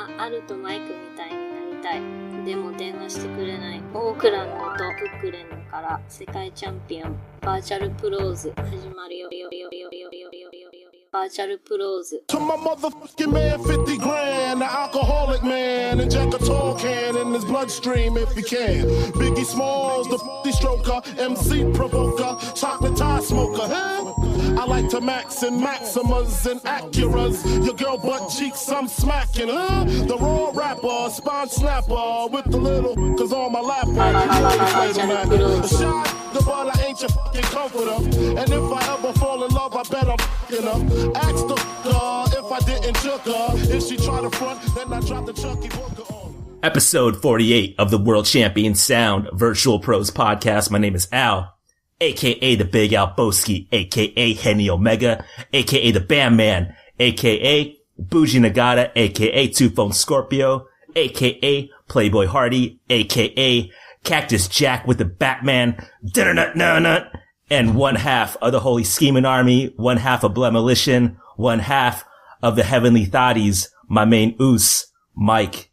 あ、あるとマイクみたいになりたい。でも電話してくれない。オークランドとブックレンドから世界チャンピオンバーチャルプローズ始まるよ。バーチャルプローズ。To my motherfucking man, 50 grand, the alcoholic man, inject a tall can in his bloodstream if he can. Biggie Smalls, the 50 stroker, MC provoker, chocolate tie smoker, huh? I like to max and Maximas and Acuras. Your girl butt cheeks, I'm smacking, huh? The raw rapper, spine snapper with the little, cause on my lap, a shot, the but I ain't your fucking comforter. And if I ever fall in love, I bet I'm fucking her. Ask the if I didn't choke her. If she try to front, then I drop the Chucky Booker on. Episode 48 of the World Champion Sound Virtual Pros Podcast. My name is Al, aka the Big Al Boski, aka Henny Omega, aka the Bandman, aka Bougie Nagata, aka Two Phone Scorpio, aka Playboy Hardy, aka Cactus Jack with the Batman, nut, and one half of the Holy Scheming Army, one half of Blemolition, one half of the Heavenly Thotties, my main oos, Mike.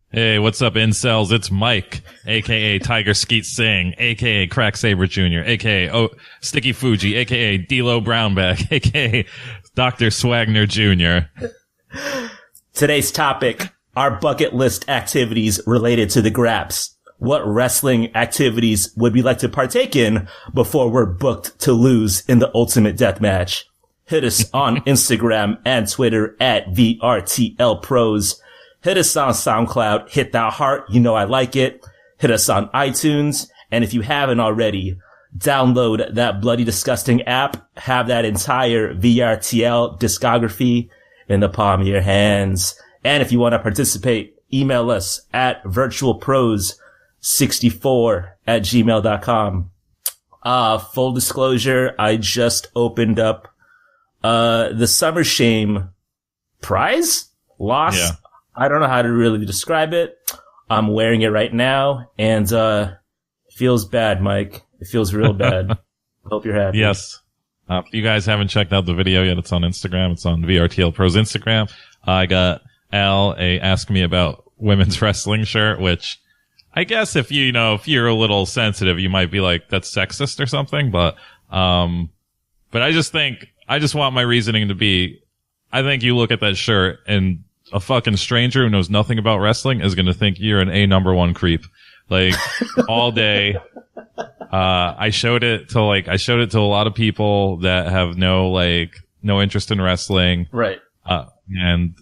Hey, what's up, incels? It's Mike, aka Tiger Skeet Singh, aka Crack Saber Jr., aka Sticky Fuji, aka D-Lo Brownback, aka Dr. Swagner Jr. Today's topic, our bucket list activities related to the Graps. What wrestling activities would we like to partake in before we're booked to lose in the ultimate death match? Hit us on Instagram and Twitter at VRTL Pros. Hit us on SoundCloud. Hit that heart. You know I like it. Hit us on iTunes. And if you haven't already, download that Bloody Disgusting app. Have that entire VRTL discography in the palm of your hands. And if you want to participate, email us at virtualpros64@gmail.com. Full disclosure, I just opened up, the Summer Shame prize loss. Yeah. I don't know how to really describe it. I'm wearing it right now and, it feels bad, Mike. It feels real bad. Hope you're happy. Yes. If you guys haven't checked out the video yet, it's on Instagram. It's on VRTL Pros Instagram. I got Al ask me about women's wrestling shirt, which I guess if you're a little sensitive, you might be like, that's sexist or something. But I just want my reasoning to be, I think you look at that shirt and a fucking stranger who knows nothing about wrestling is going to think you're an number one creep. Like, all day. I showed it to a lot of people that have no interest in wrestling. Right. And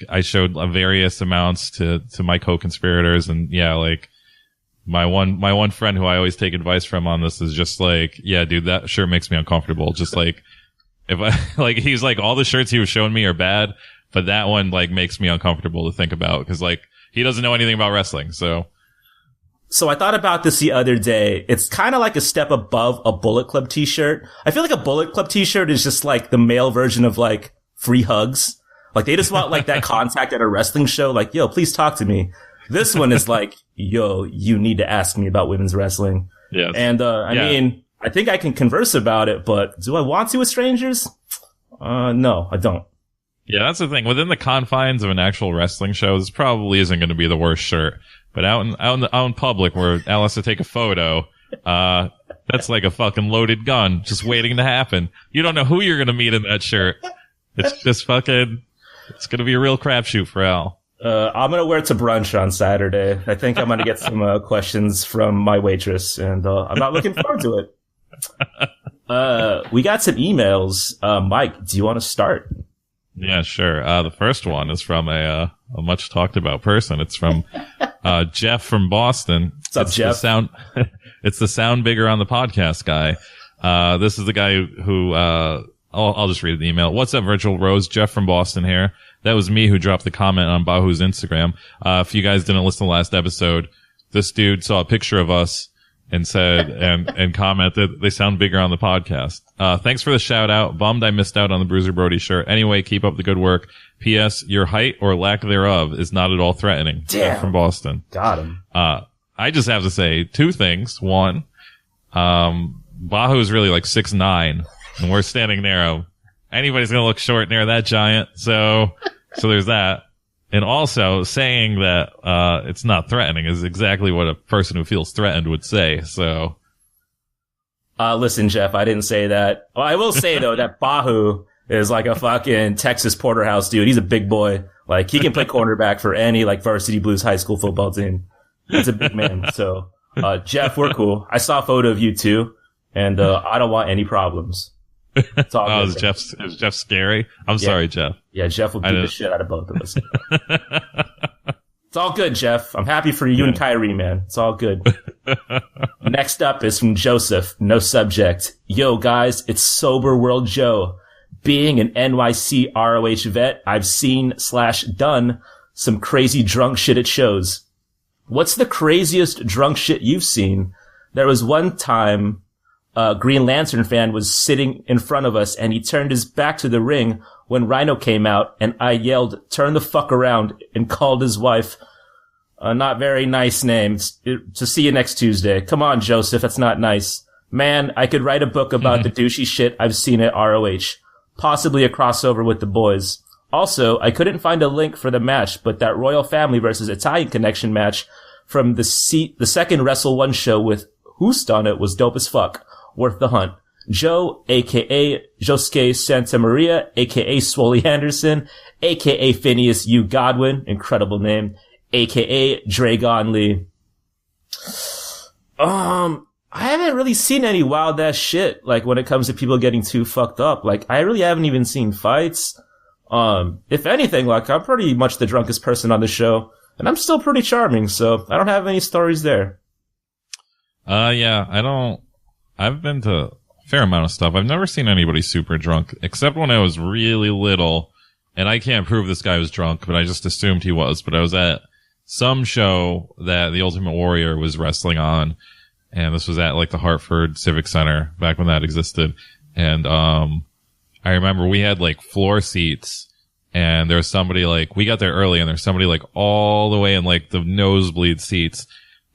I showed various amounts to my co-conspirators, and yeah, like my one friend who I always take advice from on this is just like, yeah, dude, that shirt makes me uncomfortable. Just like, if I, he's like, all the shirts he was showing me are bad, but that one, makes me uncomfortable to think about, cause he doesn't know anything about wrestling, so. So I thought about this the other day. It's kind of like a step above a Bullet Club t-shirt. I feel like a Bullet Club t-shirt is just like the male version of free hugs. They just want that contact at a wrestling show. Yo, please talk to me. This one is yo, you need to ask me about women's wrestling. Yes. And, I mean, I think I can converse about it, but do I want to with strangers? No, I don't. Yeah, that's the thing. Within the confines of an actual wrestling show, this probably isn't going to be the worst shirt. But out in public where Al has to take a photo, that's like a fucking loaded gun just waiting to happen. You don't know who you're going to meet in that shirt. It's just it's going to be a real crapshoot for Al. I'm going to wear it to brunch on Saturday. I think I'm going to get some questions from my waitress, and I'm not looking forward to it. We got some emails. Mike, do you want to start? Yeah, sure. The first one is from a much talked about person. It's from Jeff from Boston. What's up, Jeff? It's the sound bigger on the podcast guy. This is the guy who I'll just read the email. What's up, Virtual Rose? Jeff from Boston here. That was me who dropped the comment on Bahu's Instagram. If you guys didn't listen to the last episode, this dude saw a picture of us and said, and commented, they sound bigger on the podcast. Thanks for the shout out. Bummed I missed out on the Bruiser Brody shirt. Anyway, keep up the good work. P.S. Your height or lack thereof is not at all threatening. Damn. From Boston. Got him. I just have to say two things. One, Bahu is really 6'9", and we're standing narrow. Anybody's gonna look short near that giant. So there's that. And also saying that, it's not threatening is exactly what a person who feels threatened would say. So. Listen, Jeff, I didn't say that. Well, I will say though that Bahu is like a fucking Texas porterhouse dude. He's a big boy. Like he can play cornerback for any like varsity blues high school football team. He's a big man. So, Jeff, we're cool. I saw a photo of you too, and I don't want any problems. It's all good. Is Jeff scary? I'm sorry, Jeff. Yeah, Jeff will beat the shit out of both of us. It's all good, Jeff. I'm happy for you and Kyrie, man. It's all good. Next up is from Joseph. No subject. Yo, guys, it's Sober World Joe. Being an NYC ROH vet, I've seen/done some crazy drunk shit at shows. What's the craziest drunk shit you've seen? There was one time a Green Lantern fan was sitting in front of us and he turned his back to the ring when Rhino came out and I yelled, "Turn the fuck around," and called his wife a not very nice name. To see you next Tuesday. Come on, Joseph. That's not nice. Man, I could write a book about the douchey shit I've seen at ROH. Possibly a crossover with the boys. Also, I couldn't find a link for the match, but that Royal Family versus Italian Connection match from the second Wrestle 1 show with Houst on it was dope as fuck. Worth the hunt. Joe, aka Josuke Santa Maria, aka Swoley Anderson, aka Phineas U. Godwin, incredible name, aka Dragon Lee. I haven't really seen any wild ass shit, like when it comes to people getting too fucked up. Like, I really haven't even seen fights. If anything, like, I'm pretty much the drunkest person on the show, and I'm still pretty charming, so I don't have any stories there. Yeah, I've been to a fair amount of stuff. I've never seen anybody super drunk, except when I was really little, and I can't prove this guy was drunk, but I just assumed he was. But I was at some show that the Ultimate Warrior was wrestling on, and this was at like the Hartford Civic Center back when that existed. And, I remember we had like floor seats, and there was somebody like, we got there early, and there's somebody like all the way in like the nosebleed seats,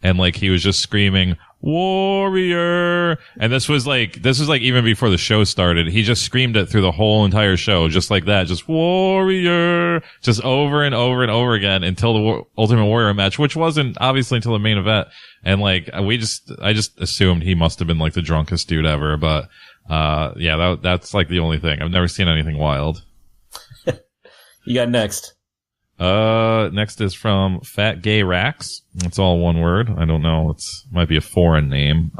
and like he was just screaming, "Warrior!" And this was like even before the show started. He just screamed it through the whole entire show, just like that, just "Warrior!" just over and over and over again until the Ultimate Warrior match, which wasn't obviously until the main event. And like, I just assumed he must have been like the drunkest dude ever, but, yeah, that's like the only thing. I've never seen anything wild. You got next. Next is from Fat Gay Rax. It's all one word. I don't know. Might be a foreign name.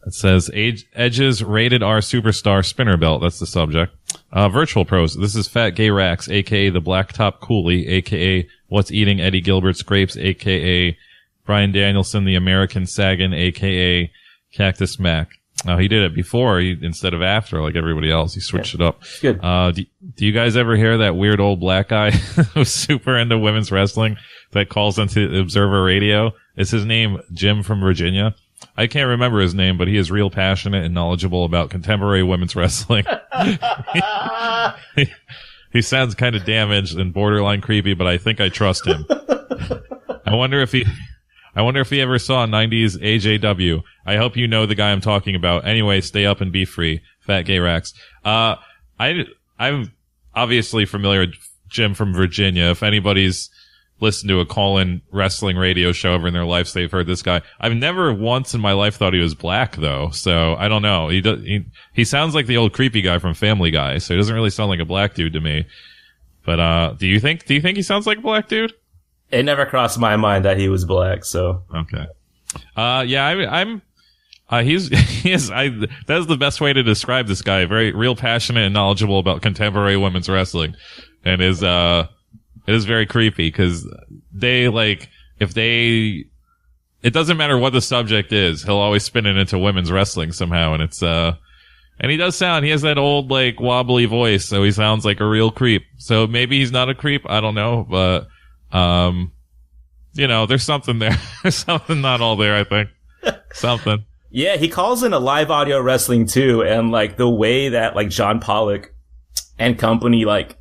It says Edge's rated R superstar spinner belt. That's the subject. Virtual pros. This is Fat Gay Rax, aka the Blacktop Coolie, aka What's Eating Eddie Gilbert's Grapes, aka Brian Danielson, the American Sagan, aka Cactus Mac. He did it before instead of after, like everybody else. He switched it up. Good. Do you guys ever hear that weird old black guy who's super into women's wrestling that calls into Observer Radio? Is his name Jim from Virginia? I can't remember his name, but he is real passionate and knowledgeable about contemporary women's wrestling. He sounds kind of damaged and borderline creepy, but I think I trust him. I wonder if he ever saw 90s AJW. I hope you know the guy I'm talking about. Anyway, stay up and be free. Fat Gay Rax. I'm obviously familiar with Jim from Virginia. If anybody's listened to a call-in wrestling radio show ever in their lives, they've heard this guy. I've never once in my life thought he was black, though. So I don't know. He sounds like the old creepy guy from Family Guy. So he doesn't really sound like a black dude to me. But, do you think he sounds like a black dude? It never crossed my mind that he was black, so. Okay. Yeah, that's the best way to describe this guy. Very, real passionate and knowledgeable about contemporary women's wrestling. And it is very creepy because it doesn't matter what the subject is, he'll always spin it into women's wrestling somehow. And and he has that old, like, wobbly voice, so he sounds like a real creep. So maybe he's not a creep, I don't know, but, there's something there. There's something not all there, I think. Something. Yeah, he calls in a live audio wrestling too, and like the way that like John Pollock and company like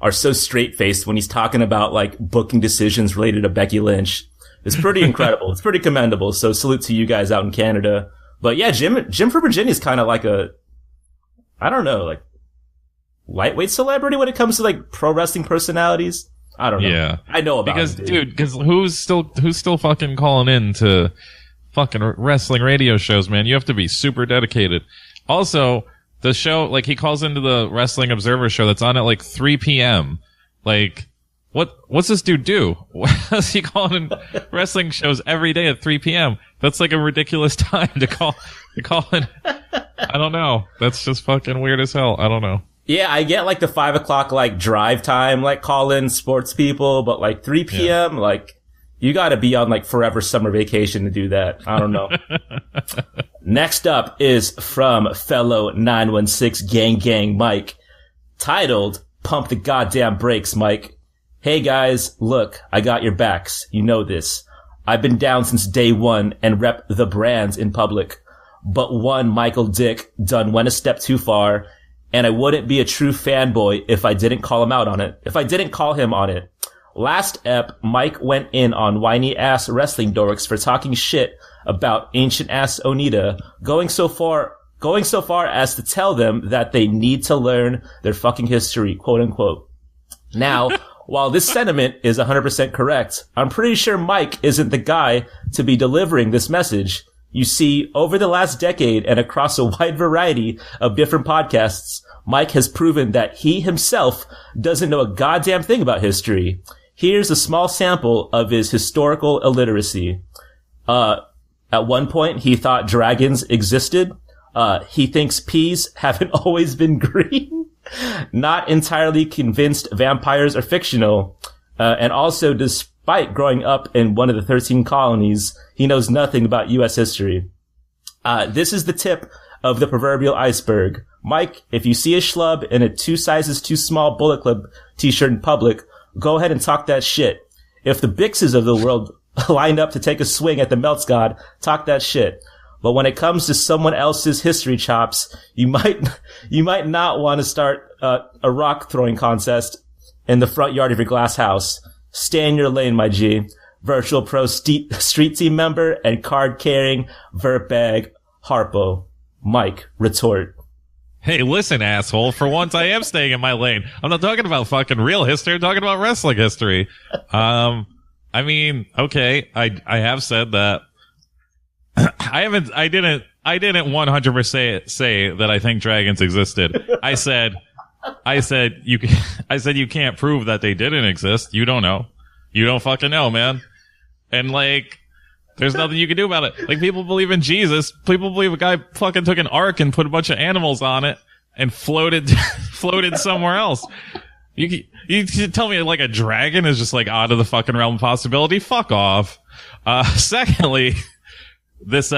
are so straight-faced when he's talking about like booking decisions related to Becky Lynch is pretty incredible. It's pretty commendable. So salute to you guys out in Canada. But yeah, Jim from Virginia is kind of like like lightweight celebrity when it comes to like pro wrestling personalities. I don't know. Yeah. I know about because, him, dude. Because who's still fucking calling in to fucking wrestling radio shows, man? You have to be super dedicated. Also, the show, like, he calls into the Wrestling Observer show that's on at like 3 p.m. Like, what's this dude do? What's he calling in wrestling shows every day at 3 p.m.? That's like a ridiculous time to call in. I don't know. That's just fucking weird as hell. I don't know. Yeah, I get like the 5 o'clock like drive time, like call in sports people, but like 3 p.m., like you gotta be on like forever summer vacation to do that. I don't know. Next up is from fellow 916 Gang Mike, titled Pump the Goddamn Brakes, Mike. Hey guys, look, I got your backs. You know this. I've been down since day one and rep the brands in public. But one Michael Dick done went a step too far, and I wouldn't be a true fanboy if I didn't call him out on it. If I didn't call him on it. Last ep, Mike went in on whiny ass wrestling dorks for talking shit about ancient ass Onita, going so far as to tell them that they need to learn their fucking history, quote unquote. Now, while this sentiment is 100% correct, I'm pretty sure Mike isn't the guy to be delivering this message. You see, over the last decade and across a wide variety of different podcasts, Mike has proven that he himself doesn't know a goddamn thing about history. Here's a small sample of his historical illiteracy. At one point, he thought dragons existed. He thinks peas haven't always been green. Not entirely convinced vampires are fictional. And also, despite growing up in one of the 13 colonies, he knows nothing about U.S. history. This is the tip of the proverbial iceberg. Mike, if you see a schlub in a 2 sizes too small Bullet Club t-shirt in public, go ahead and talk that shit. If the Bixes of the world lined up to take a swing at the Melts God, talk that shit. But when it comes to someone else's history chops, you might not want to start a rock throwing contest in the front yard of your glass house. Stay in your lane, my G. Virtual Pro Street Team member and card-carrying Vertbag Harpo. Mike, retort. Hey, listen, asshole. For once, I am staying in my lane. I'm not talking about fucking real history. I'm talking about wrestling history. I mean, okay. I have said that. I didn't 100% say that I think dragons existed. I said you can't prove that they didn't exist. You don't know. You don't fucking know, man. And like, there's nothing you can do about it. Like, people believe in Jesus. People believe a guy fucking took an ark and put a bunch of animals on it and floated somewhere else. You tell me like a dragon is just like out of the fucking realm of possibility? Fuck off. Secondly, this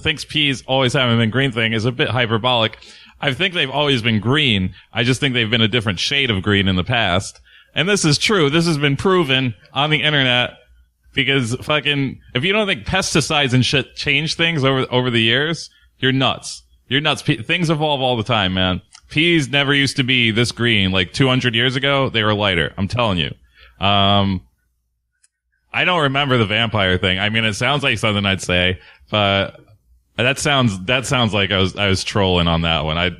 thinks peas always haven't been green thing is a bit hyperbolic. I think they've always been green. I just think they've been a different shade of green in the past. And this is true. This has been proven on the internet because fucking, if you don't think pesticides and shit change things over the years, you're nuts. You're nuts. Things evolve all the time, man. Peas never used to be this green. Like 200 years ago, they were lighter. I'm telling you. I don't remember the vampire thing. I mean, it sounds like something I'd say, but that sounds like I was trolling on that one.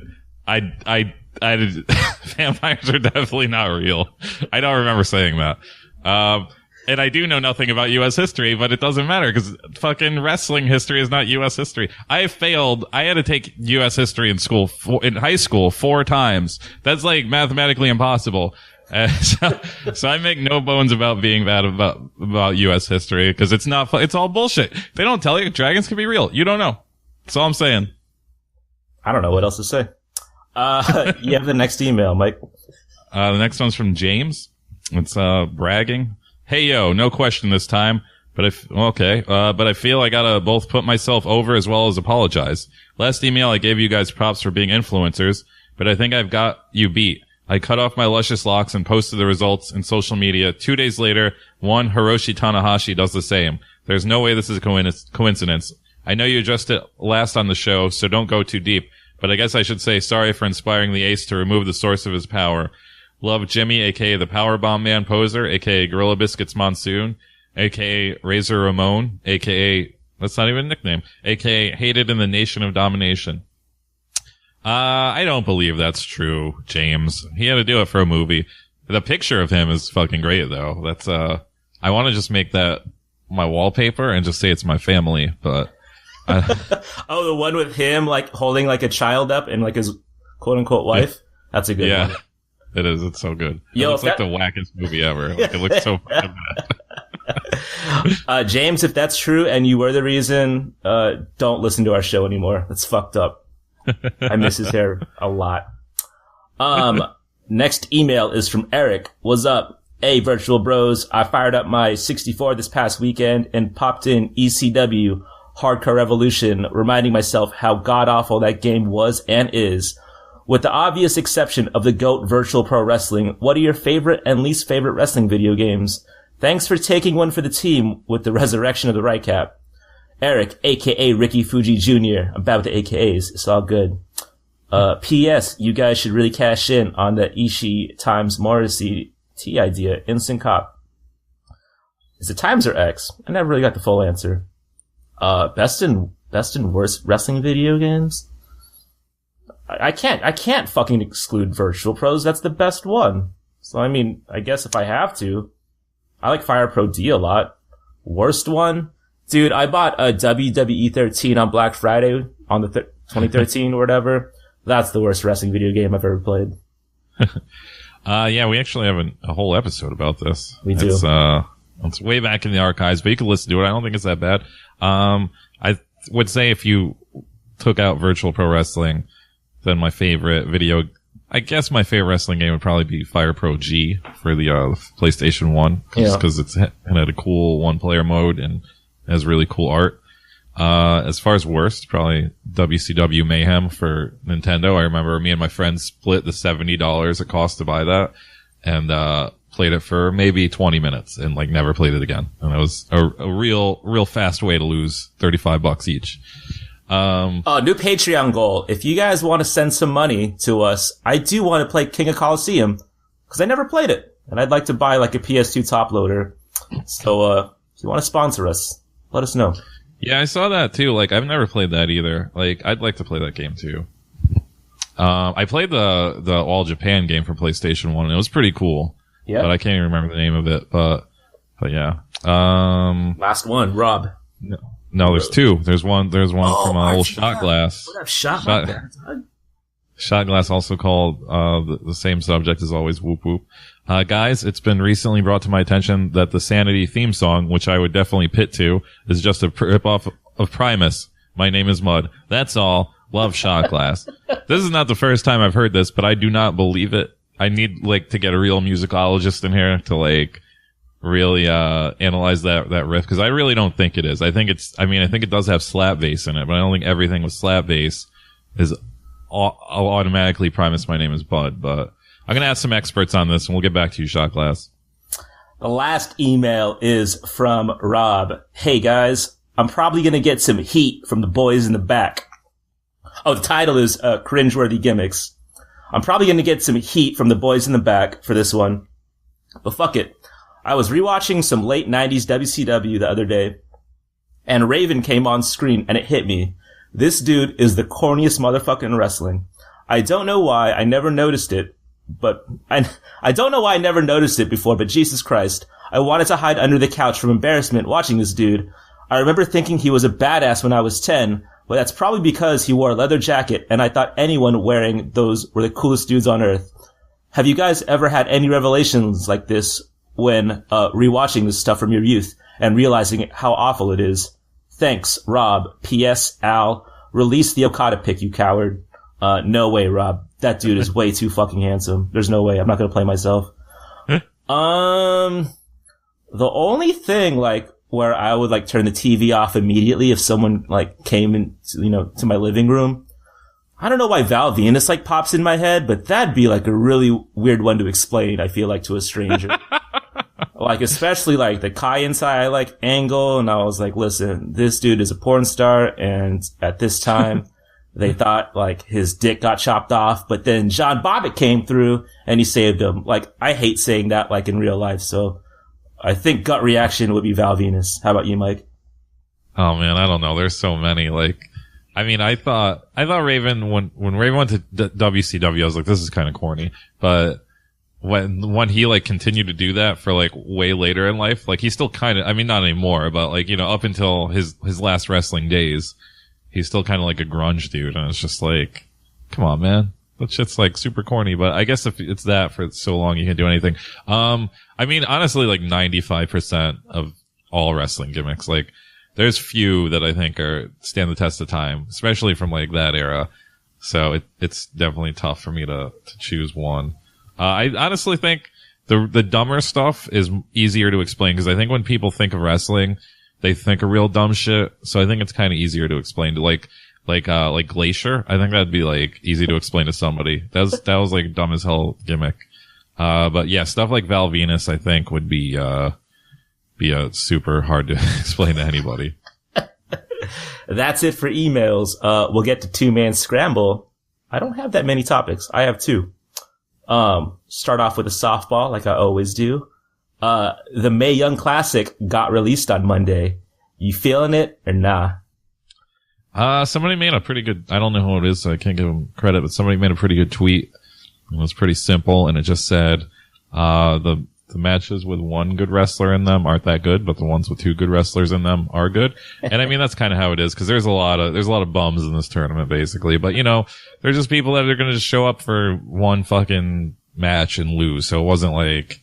Vampires are definitely not real. I don't remember saying that. And I do know nothing about U.S. history, but it doesn't matter because fucking wrestling history is not U.S. history. I failed. I had to take U.S. history in high school 4 times. That's like mathematically impossible. So I make no bones about being bad about U.S. history because it's not. It's all bullshit. They don't tell you dragons can be real. You don't know. That's all I'm saying. I don't know what else to say. You have the next email, Mike. The next one's from James. It's bragging. Hey yo, no question this time, but I feel I gotta both put myself over as well as apologize. Last email I gave you guys props for being influencers, but I think I've got you beat. I cut off my luscious locks and posted the results in social media. 2 days later, one Hiroshi Tanahashi does the same. There's no way this is a coincidence. I know you addressed it last on the show, so don't go too deep, but I guess I should say sorry for inspiring the ace to remove the source of his power. Love Jimmy, aka the Powerbomb Man Poser, aka Gorilla Biscuits Monsoon, aka Razor Ramon, aka, that's not even a nickname, aka Hated in the Nation of Domination. I don't believe that's true, James. He had to do it for a movie. The picture of him is fucking great though. That's, I want to just make that my wallpaper and just say it's my family, but. Oh, the one with him, like, holding, like, a child up and, like, his quote-unquote wife? That's a good one. It is. It's so good. Yo, it looks like the wackest movie ever. Like, it looks so fucking bad. James, if that's true and you were the reason, don't listen to our show anymore. That's fucked up. I miss his hair a lot. Next email is from Eric. What's up? Hey, Virtual Bros. I fired up my 64 this past weekend and popped in ECW Hardcore Revolution, reminding myself how god-awful that game was and is. With the obvious exception of the GOAT Virtual Pro Wrestling, what are your favorite and least favorite wrestling video games? Thanks for taking one for the team with the resurrection of the right cap. Eric, aka Ricky Fuji Jr. I'm bad with the AKAs. It's all good. P.S. You guys should really cash in on the Ishii times Morrissey T idea. Instant cop. Is it times or X? I never really got the full answer. Best and worst wrestling video games? I can't fucking exclude Virtual Pros. That's the best one. So, I mean, I guess if I have to, I like Fire Pro D a lot. Worst one? Dude, I bought a WWE 13 on Black Friday on the 2013 or whatever. That's the worst wrestling video game I've ever played. Yeah, we actually have a whole episode about this. We do. It's way back in the archives, but you can listen to it. I don't think it's that bad. I would say if you took out Virtual Pro Wrestling, then my favorite my favorite wrestling game would probably be Fire Pro G for the PlayStation 1. Because it had a cool one-player mode and has really cool art. As far as worst, probably WCW Mayhem for Nintendo. I remember me and my friends split the $70 it cost to buy that and played it for maybe 20 minutes and like never played it again. And it was a real fast way to lose $35 each. New Patreon goal. If you guys want to send some money to us, I do want to play King of Colosseum because I never played it and I'd like to buy like a PS2 top loader. So, if you want to sponsor us, let us know. Yeah, I saw that too. Like, I've never played that either. Like, I'd like to play that game too. I played the All Japan game for PlayStation 1 and it was pretty cool. Yeah. But I can't even remember the name of it, but yeah. Last one, Rob. No, there's two. There's one from old Shot Glass. What Shot Glass? Shot Glass, also called the same subject as always, Whoop Whoop. Guys, it's been recently brought to my attention that the Sanity theme song, which I would definitely pit to, is just a ripoff of Primus. My name is Mud. That's all. Love Shot Glass. This is not the first time I've heard this, but I do not believe it. I need to get a real musicologist in here to really analyze that riff, because I really don't think it is. I think it does have slap bass in it, but I don't think everything with slap bass is automatically Primus. My name is Bud, but I'm gonna ask some experts on this and we'll get back to you, Shot Glass. The last email is from Rob. Hey guys, I'm probably gonna get some heat from the boys in the back. Oh, the title is Cringeworthy Gimmicks. I'm probably gonna get some heat from the boys in the back for this one, but fuck it. I was rewatching some late 90s WCW the other day, and Raven came on screen, and it hit me. This dude is the corniest motherfucker in wrestling. I don't know why I never noticed it, but I don't know why I never noticed it before, but Jesus Christ. I wanted to hide under the couch from embarrassment watching this dude. I remember thinking he was a badass when I was 10, but that's probably because he wore a leather jacket, and I thought anyone wearing those were the coolest dudes on earth. Have you guys ever had any revelations like this when rewatching this stuff from your youth and realizing how awful it is? Thanks, Rob. P.S. Al, release the Okada pick, you coward. No way, Rob. That dude is way too fucking handsome. There's no way. I'm not gonna play myself. The only thing, where I would, turn the TV off immediately if someone, came in, to my living room. I don't know why Val Venus, pops in my head, but that'd be, a really weird one to explain, I feel to a stranger. Especially, the Kai Inside, angle, and I was like, listen, this dude is a porn star, and at this time, they thought, his dick got chopped off, but then John Bobbitt came through, and he saved him. I hate saying that, in real life, so I think gut reaction would be Val Venus. How about you, Mike? Oh, man, I don't know. There's so many, I thought Raven, when Raven went to WCW, I was like, this is kind of corny, but when he like continued to do that for like way later in life, like he's still kind of, I mean, not anymore, but like, you know, up until his last wrestling days, he's still kind of like a grunge dude. And it's just like, come on, man. That shit's like super corny, but I guess if it's that for so long, you can do anything. I mean, honestly, like 95% of all wrestling gimmicks, like there's few that I think stand the test of time, especially from like that era. So it's definitely tough for me to choose one. I honestly think the dumber stuff is easier to explain, because I think when people think of wrestling, they think of real dumb shit. So I think it's kind of easier to explain to like Glacier. I think that'd be like easy to explain to somebody. That was like dumb as hell gimmick. But yeah, stuff like Val Venus, I think would be super hard to explain to anybody. That's it for emails. We'll get to two-man scramble. I don't have that many topics. I have two. Start off with a softball, like I always do. The Mae Young Classic got released on Monday. You feeling it or nah? Somebody made a pretty good, I don't know who it is, so I can't give them credit, but somebody made a pretty good tweet. It was pretty simple, and it just said, the matches with one good wrestler in them aren't that good, but the ones with two good wrestlers in them are good. And I mean, that's kind of how it is, because there's a lot of bums in this tournament, basically. But, you know, there's just people that are going to just show up for one fucking match and lose. So it wasn't like,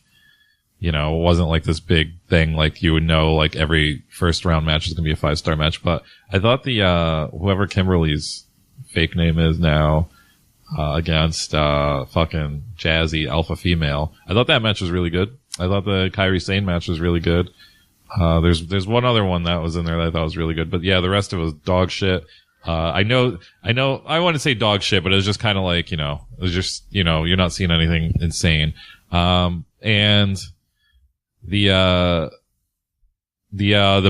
you know, it wasn't like this big thing, like you would know, like every first round match is going to be a 5-star match. But I thought whoever Kimberly's fake name is now, against, fucking Jazzy Alpha Female, I thought that match was really good. I thought the Kairi Sane match was really good. There's one other one that was in there that I thought was really good, but yeah, the rest of it was dog shit. I know, I want to say dog shit, but it was just kind of like, you know, it was just, you know, you're not seeing anything insane. And the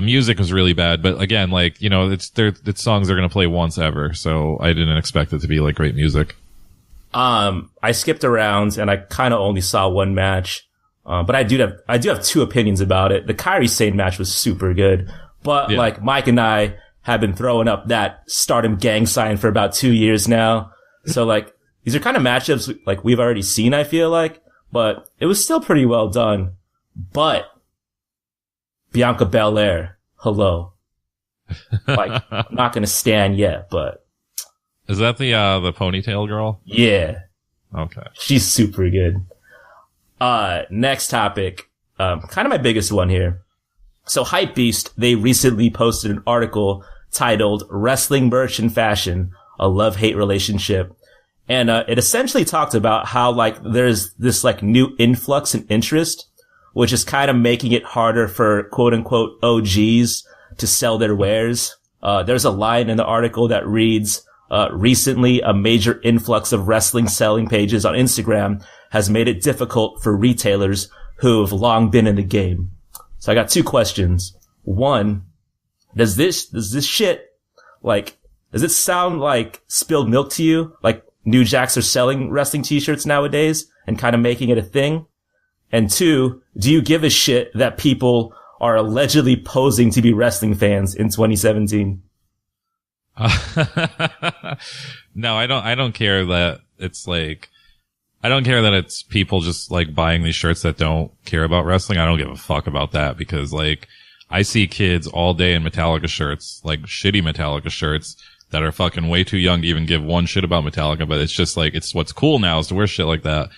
music was really bad, but again, like, you know, it's songs they're going to play once ever, so I didn't expect it to be like great music. I skipped around and I kind of only saw one match. But I do have two opinions about it. The Kairi Sane match was super good, but yeah, like Mike and I have been throwing up that Stardom gang sign for about 2 years now. So like, these are kind of matchups like we've already seen, I feel like, but it was still pretty well done. But Bianca Belair, hello. Like, I'm not going to stand yet, but. Is that the ponytail girl? Yeah. Okay. She's super good. Next topic, kind of my biggest one here. So Hypebeast, they recently posted an article titled Wrestling Merch and Fashion, a Love-Hate Relationship. And, it essentially talked about how like there's this like new influx in interest, which is kind of making it harder for quote unquote OGs to sell their wares. There's a line in the article that reads, recently a major influx of wrestling selling pages on Instagram has made it difficult for retailers who have long been in the game. So I got two questions. One, does this shit, like, does it sound like spilled milk to you? Like New Jacks are selling wrestling t-shirts nowadays and kind of making it a thing? And two, do you give a shit that people are allegedly posing to be wrestling fans in 2017? No, I don't care that it's like, I don't care that it's people just like buying these shirts that don't care about wrestling. I don't give a fuck about that, because like I see kids all day in Metallica shirts, like shitty Metallica shirts that are fucking way too young to even give one shit about Metallica, but it's just like, it's what's cool now is to wear shit like that.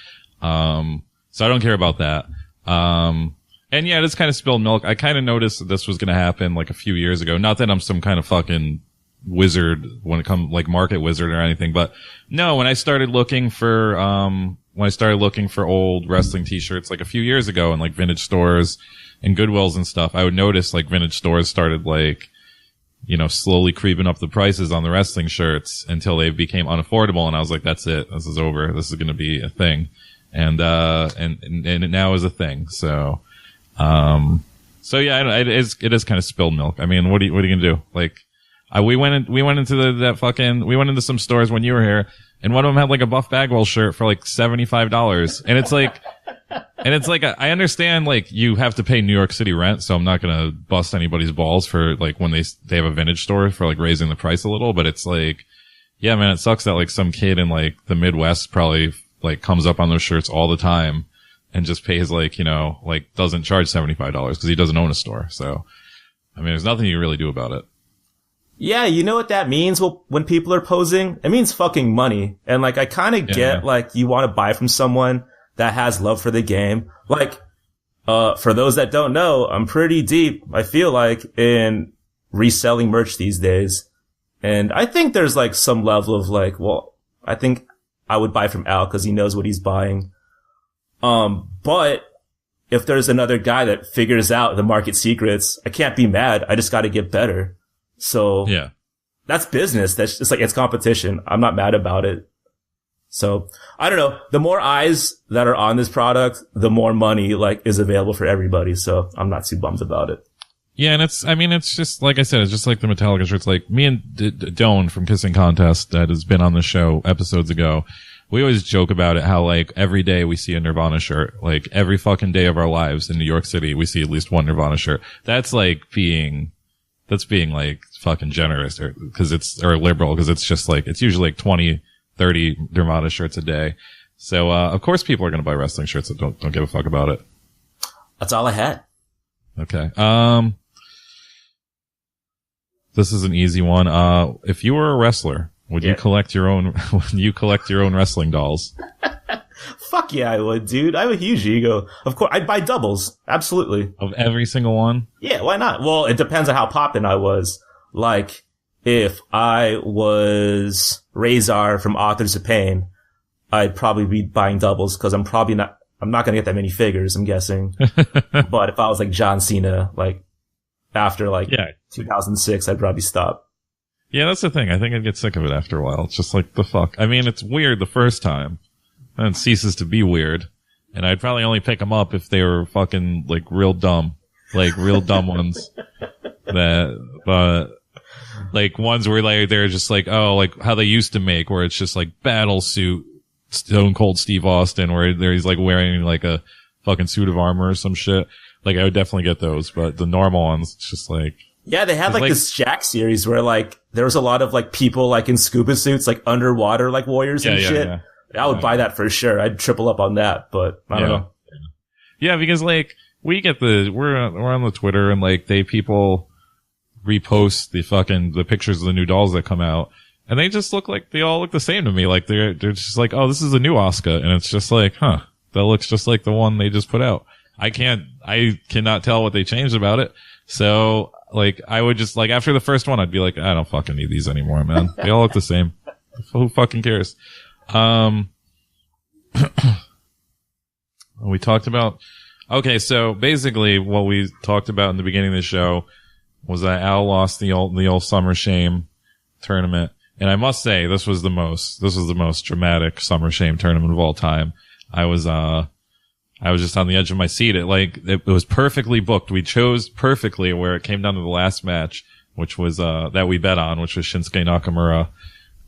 So I don't care about that. And yeah, it is kind of spilled milk. I kind of noticed that this was going to happen like a few years ago. Not that I'm some kind of fucking wizard when it comes like market wizard or anything, but no, when I started looking for old wrestling t-shirts like a few years ago in like vintage stores and Goodwills and stuff, I would notice like vintage stores started like, you know, slowly creeping up the prices on the wrestling shirts until they became unaffordable. And I was like, that's it. This is over. This is going to be a thing. And it now is a thing. So yeah, it is kind of spilled milk. I mean, what are you going to do? Like, we went into some stores when you were here, and one of them had like a Buff Bagwell shirt for like $75. And it's like, I understand like you have to pay New York City rent, so I'm not going to bust anybody's balls for like when they have a vintage store for like raising the price a little, but it's like, yeah, man, it sucks that like some kid in like the Midwest probably like comes up on those shirts all the time and just pays like, you know, like doesn't charge $75 because he doesn't own a store. So, I mean, there's nothing you can really do about it. Yeah, you know what that means when people are posing? It means fucking money. And like, I kind of get like you want to buy from someone that has love for the game. Like, for those that don't know, I'm pretty deep, I feel like, in reselling merch these days. And I think there's like some level of like, well, I think I would buy from Al because he knows what he's buying. But if there's another guy that figures out the market secrets, I can't be mad. I just got to get better. So yeah, that's business. That's just like, it's competition. I'm not mad about it. So I don't know. The more eyes that are on this product, the more money like is available for everybody. So I'm not too bummed about it. Yeah, and it's just, like I said, it's just like the Metallica shirts. Like, me and Doan from Kissing Contest that has been on the show episodes ago, we always joke about it, how, like, every day we see a Nirvana shirt. Like, every fucking day of our lives in New York City, we see at least one Nirvana shirt. That's being, like, fucking generous, or liberal, because it's just, like, it's usually, like, 20, 30 Nirvana shirts a day. So, of course people are gonna buy wrestling shirts that don't give a fuck about it. That's all I had. Okay. This is an easy one. If you were a wrestler, would you collect your own wrestling dolls? Fuck yeah, I would, dude. I have a huge ego. Of course, I'd buy doubles. Absolutely. Of every single one? Yeah, why not? Well, it depends on how poppin' I was. Like, if I was Razor from Authors of Pain, I'd probably be buying doubles because I'm not gonna get that many figures, I'm guessing. But if I was like John Cena, like, after 2006, I'd probably stop. Yeah, that's the thing. I think I'd get sick of it after a while. It's just like, the fuck. I mean, it's weird the first time, and it ceases to be weird. And I'd probably only pick them up if they were fucking, like, real dumb. Like, real dumb ones. Like, ones where, like, they're just like, oh, like, how they used to make, where it's just like battle suit, Stone Cold Steve Austin, where he's, like, wearing, like, a fucking suit of armor or some shit. Like, I would definitely get those, but the normal ones, it's just like... Yeah, they had, like, this Shaq series where, like, there was a lot of, like, people, like, in scuba suits, like, underwater, like, warriors and shit. Yeah. I would buy that for sure. I'd triple up on that, but I don't know. Yeah, because, like, we're on the Twitter, and, like, people repost the pictures of the new dolls that come out, and they just they all look the same to me. Like, they're just like, oh, this is a new Asuka, and it's just like, huh, that looks just like the one they just put out. I cannot tell what they changed about it. So, like, I would just, like, after the first one, I'd be like, I don't fucking need these anymore, man. They all look the same. Who fucking cares? We talked about, okay, so basically what we talked about in the beginning of the show was that Al lost the old Summer Shame tournament. And I must say, this was the most dramatic Summer Shame tournament of all time. I was just on the edge of my seat. It was perfectly booked. We chose perfectly where it came down to the last match, which was, that we bet on, which was Shinsuke Nakamura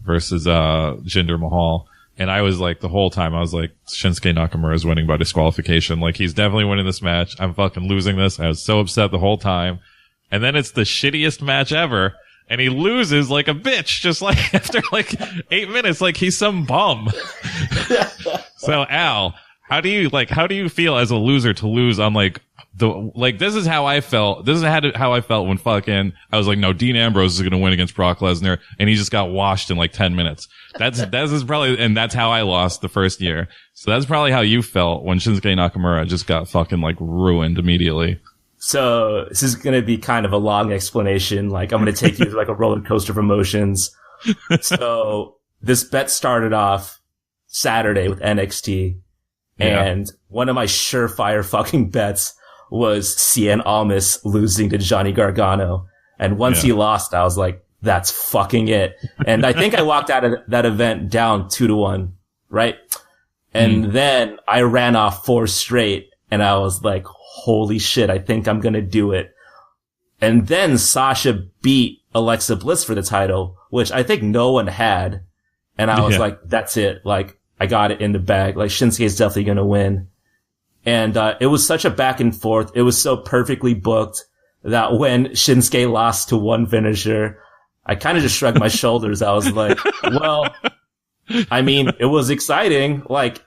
versus, Jinder Mahal. And I was like, the whole time, I was like, Shinsuke Nakamura is winning by disqualification. Like, he's definitely winning this match. I'm fucking losing this. I was so upset the whole time. And then it's the shittiest match ever. And he loses like a bitch, just like after like 8 minutes, like he's some bum. So Al, how do you feel as a loser to lose on this is how I felt. This is how I felt when I was like, no, Dean Ambrose is going to win against Brock Lesnar. And he just got washed in like 10 minutes. That's probably, and that's how I lost the first year. So that's probably how you felt when Shinsuke Nakamura just got fucking like ruined immediately. So this is going to be kind of a long explanation. Like, I'm going to take you through like a roller coaster of emotions. So this bet started off Saturday with NXT. And one of my surefire fucking bets was Cien Almas losing to Johnny Gargano. And once he lost, I was like, that's fucking it. And I think I walked out of that event down 2-1, right? And then I ran off 4 straight and I was like, holy shit, I think I'm gonna do it. And then Sasha beat Alexa Bliss for the title, which I think no one had. And I was like, that's it. Like, I got it in the bag. Like, Shinsuke's definitely gonna win. And, it was such a back and forth. It was so perfectly booked that when Shinsuke lost to one finisher, I kind of just shrugged my shoulders. I was like, well, I mean, it was exciting. Like,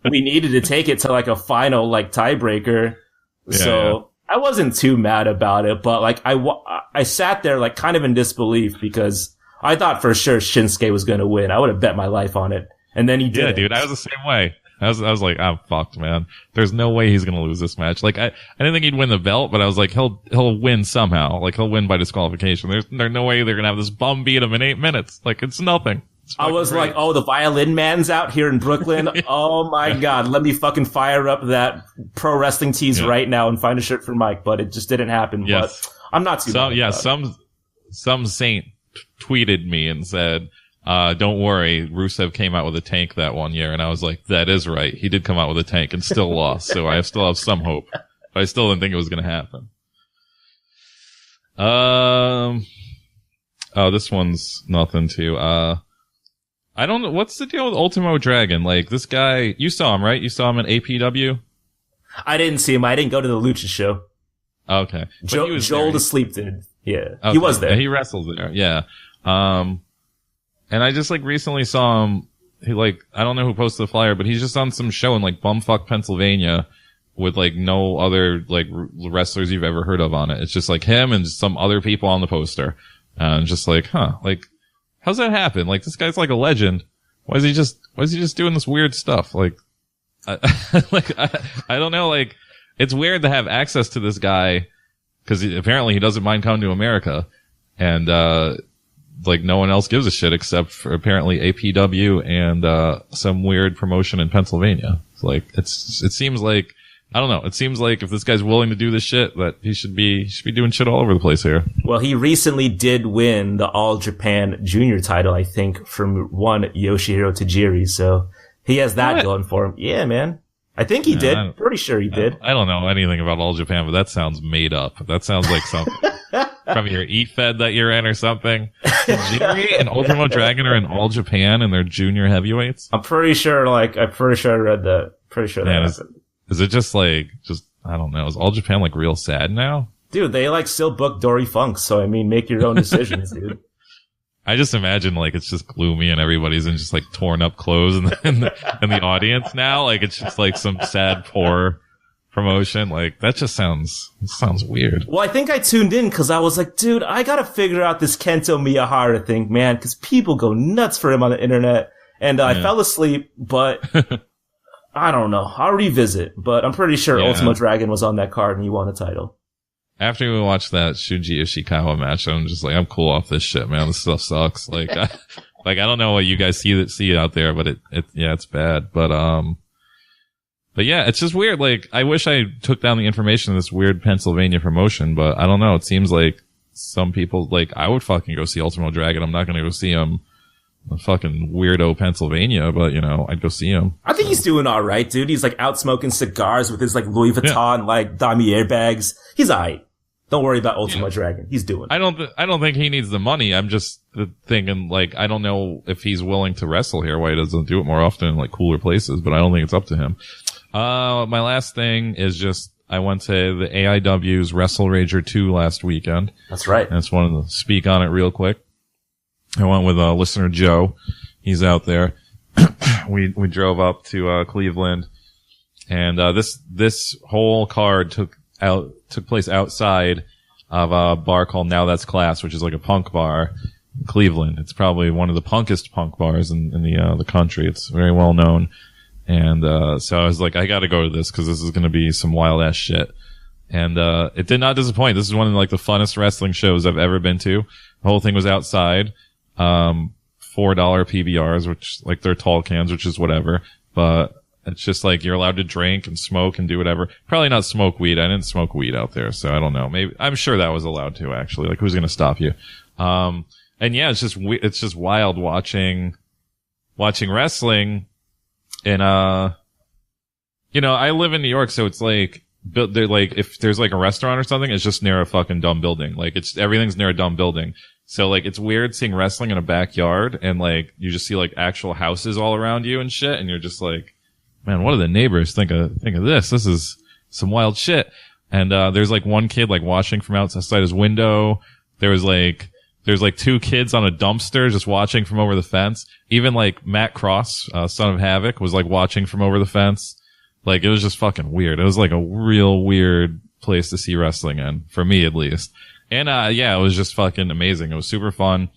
we needed to take it to like a final like tiebreaker. So I wasn't too mad about it, but like I sat there like kind of in disbelief because I thought for sure Shinsuke was going to win. I would have bet my life on it. And then he did. Yeah, dude, I was the same way. I was like, I'm fucked, man. There's no way he's going to lose this match. Like, I didn't think he'd win the belt, but I was like, he'll win somehow. Like, he'll win by disqualification. There's no way they're going to have this bum beat him in 8 minutes. Like, it's nothing. I was great. Like, oh, the violin man's out here in Brooklyn. Oh my God. Let me fucking fire up that pro wrestling tease right now and find a shirt for Mike, but it just didn't happen. Yes. But I'm not too bad. Some saint tweeted me and said, don't worry, Rusev came out with a tank that one year. And I was like, that is right. He did come out with a tank and still lost. So I still have some hope, but I still didn't think it was going to happen. Oh, this one's nothing too. I don't know. What's the deal with Ultimo Dragon? Like, this guy, you saw him, right? You saw him at APW? I didn't see him. I didn't go to the Lucha show. Okay. Joel to Sleep did. Yeah. Okay. He was there. Yeah, he wrestled there. Yeah. And I just like recently saw him. He like, I don't know who posted the flyer, but he's just on some show in like bumfuck Pennsylvania with like no other like wrestlers you've ever heard of on it. It's just like him and some other people on the poster. And just like, huh, like, how's that happen? Like, this guy's like a legend. Why is he just doing this weird stuff? Like, I don't know. Like, it's weird to have access to this guy because apparently he doesn't mind coming to America. And, like, no one else gives a shit except for apparently APW and, some weird promotion in Pennsylvania. It's like, it seems like, I don't know. It seems like if this guy's willing to do this shit, that he should be doing shit all over the place here. Well, he recently did win the All Japan Junior title, I think, from one Yoshihiro Tajiri. So he has that going for him. Yeah, man. I think he did. Pretty sure he did. I don't know anything about All Japan, but that sounds made up. That sounds like something from your eat-fed that you're in or something. Tajiri and Ultimo Dragon are in All Japan and they're junior heavyweights? I'm pretty sure I read that. Pretty sure that happened. Is it just I don't know, is All Japan like real sad now? Dude, they like still book Dory Funk, so I mean, make your own decisions, dude. I just imagine like it's just gloomy and everybody's in just like torn up clothes in the audience now. Like it's just like some sad, poor promotion. Like that just sounds weird. Well, I think I tuned in because I was like, dude, I gotta figure out this Kento Miyahara thing, man, because people go nuts for him on the internet. And I fell asleep, but I don't know. I'll revisit, but I'm pretty sure Ultimo Dragon was on that card and he won the title. After we watched that Shuji Ishikawa match, I'm just like, I'm cool off this shit, man. This stuff sucks. Like, I don't know what you guys see out there, but it's bad. But yeah, it's just weird. Like, I wish I took down the information of this weird Pennsylvania promotion, but I don't know. It seems like some people, like, I would fucking go see Ultimo Dragon. I'm not going to go see him. A fucking weirdo Pennsylvania, but you know, I'd go see him. I think he's doing alright, dude. He's like out smoking cigars with his like Louis Vuitton like damier bags. He's alright. Don't worry about Ultimo Dragon. He's doing. I don't think he needs the money. I'm just thinking like, I don't know if he's willing to wrestle here, why he doesn't do it more often in like cooler places, but I don't think it's up to him. My last thing is just, I went to the AIW's Wrestle Rager 2 last weekend. That's right. And I just wanted to speak on it real quick. I went with listener Joe. He's out there. We drove up to Cleveland, and this whole card took place outside of a bar called Now That's Class, which is like a punk bar in Cleveland. It's probably one of the punkest punk bars in the country. It's very well known, and so I was like, I got to go to this because this is going to be some wild ass shit. And it did not disappoint. This is one of like the funnest wrestling shows I've ever been to. The whole thing was outside. $4 PBRs, which like they're tall cans, which is whatever, but it's just like you're allowed to drink and smoke and do whatever. Probably not smoke weed. I didn't smoke weed out there, so I don't know. Maybe I'm sure that was allowed to actually. Like who's going to stop you? And yeah, it's just wild watching wrestling. And you know, I live in New York, so it's like they're like if there's like a restaurant or something, it's just near a fucking dumb building. Like everything's near a dumb building. So like it's weird seeing wrestling in a backyard and like you just see like actual houses all around you and shit, and you're just like, man, what do the neighbors think of this? This is some wild shit. And there's like one kid like watching from outside his window. There was like there's like 2 kids on a dumpster just watching from over the fence. Even like Matt Cross, Son of Havoc, was like watching from over the fence. Like, it was just fucking weird. It was like a real weird place to see wrestling in, for me at least. And, yeah, it was just fucking amazing. It was super fun.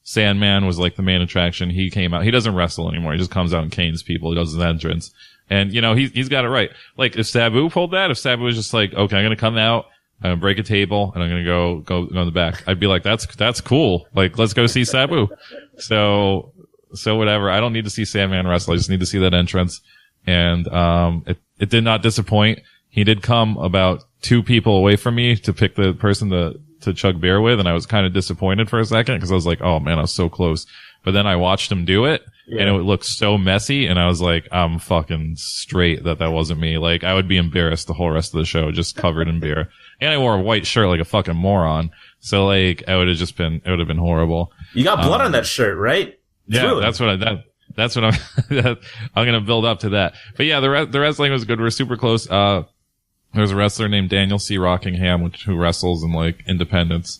Sandman was like the main attraction. He came out. He doesn't wrestle anymore. He just comes out and canes people. He does his entrance. And, you know, he's got it right. Like, if Sabu pulled that, if Sabu was just like, okay, I'm gonna come out, I'm gonna break a table, and I'm gonna go in the back, I'd be like, that's cool. Like, let's go see Sabu. So whatever. I don't need to see Sandman wrestle. I just need to see that entrance. And, it did not disappoint. He did come about 2 people away from me to pick the person to chug beer with, and I was kind of disappointed for a second because I was like, oh man, I was so close. But then I watched him do it, and it looked so messy, and I was like, I'm fucking straight that wasn't me. Like, I would be embarrassed the whole rest of the show, just covered in beer. And I wore a white shirt like a fucking moron. So like, it would have been horrible. You got blood on that shirt, right? Yeah, that's what I'm I'm gonna build up to that. But yeah, the wrestling was good. We're super close. There's a wrestler named Daniel C. Rockingham, who wrestles in like Independence,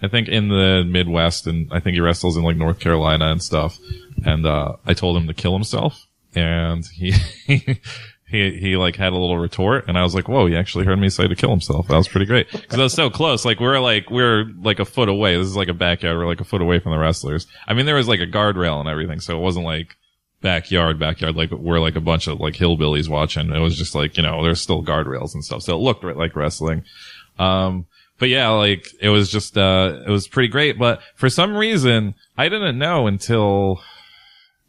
I think in the Midwest, and I think he wrestles in like North Carolina and stuff. And I told him to kill himself, and he like had a little retort, and I was like, whoa, he actually heard me say to kill himself. That was pretty great, because I was so close. Like, we're like a foot away. This is like a backyard. We're like a foot away from the wrestlers. I mean, there was like a guardrail and everything, so it wasn't like backyard, like we're like a bunch of like hillbillies watching. It was just like, you know, there's still guardrails and stuff, so it looked like wrestling. But yeah, like, it was just, it was pretty great. But for some reason, I didn't know until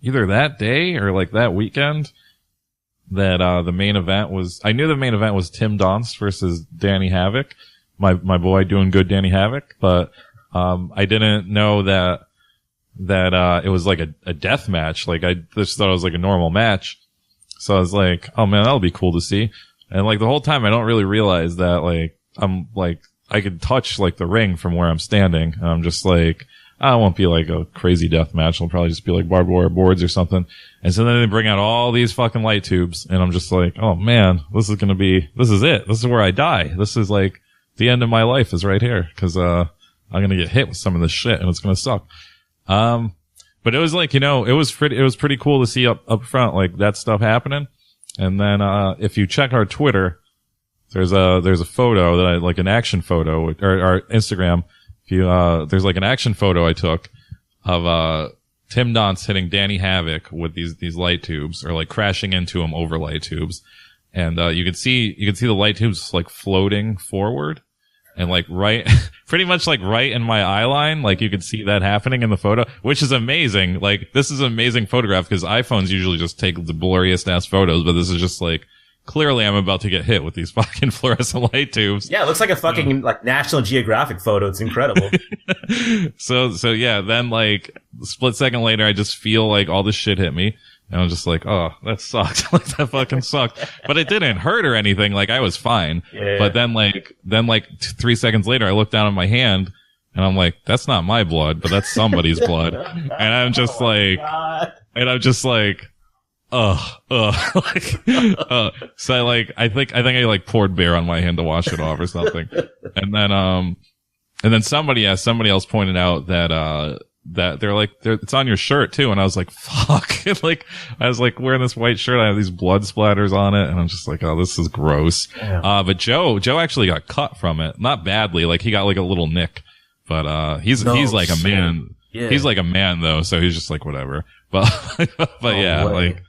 either that day or like that weekend that, the main event was, I knew the main event was Tim Donst versus Danny Havoc, my boy doing good Danny Havoc. But, I didn't know that it was like a death match. Like, I just thought it was like a normal match. So I was like, oh man, that'll be cool to see. And like, the whole time I don't really realize that, like, I'm like, I could touch like the ring from where I'm standing. And I'm just like, I won't be like a crazy death match. It'll probably just be like barbed wire boards or something. And so then they bring out all these fucking light tubes, and I'm just like, oh man, this is it. This is where I die. This is like the end of my life is right here. Cause, I'm going to get hit with some of this shit, and it's going to suck. But it was like, you know, it was pretty cool to see up front, like that stuff happening. And then, if you check our Twitter, there's a photo that I, like an action photo, or our Instagram. If you, there's like an action photo I took of, Tim Donst hitting Danny Havoc with these light tubes, or like crashing into him over light tubes. And, you could see the light tubes like floating forward. And like pretty much like right in my eye line, like you could see that happening in the photo, which is amazing. Like, this is an amazing photograph, because iPhones usually just take the blurriest ass photos, but this is just like, clearly I'm about to get hit with these fucking fluorescent light tubes. Yeah, it looks like a fucking like National Geographic photo. It's incredible. So yeah, then like a split second later, I just feel like all this shit hit me. And I'm just like, oh, that sucked. Like, that fucking sucked. But it didn't hurt or anything. Like, I was fine. Yeah. But then 3 seconds later, I look down at my hand, and I'm like, that's not my blood, but that's somebody's blood. And I'm just like, So I think I like poured beer on my hand to wash it off or something. And then somebody else pointed out that they're like, it's on your shirt too. And I was like, fuck. Like, I was like wearing this white shirt. I have these blood splatters on it. And I'm just like, oh, this is gross. Yeah. But Joe actually got cut from it. Not badly. Like, he got like a little nick, but, he's like a man. Yeah. He's like a man though. So he's just like, whatever. But yeah, way. Like,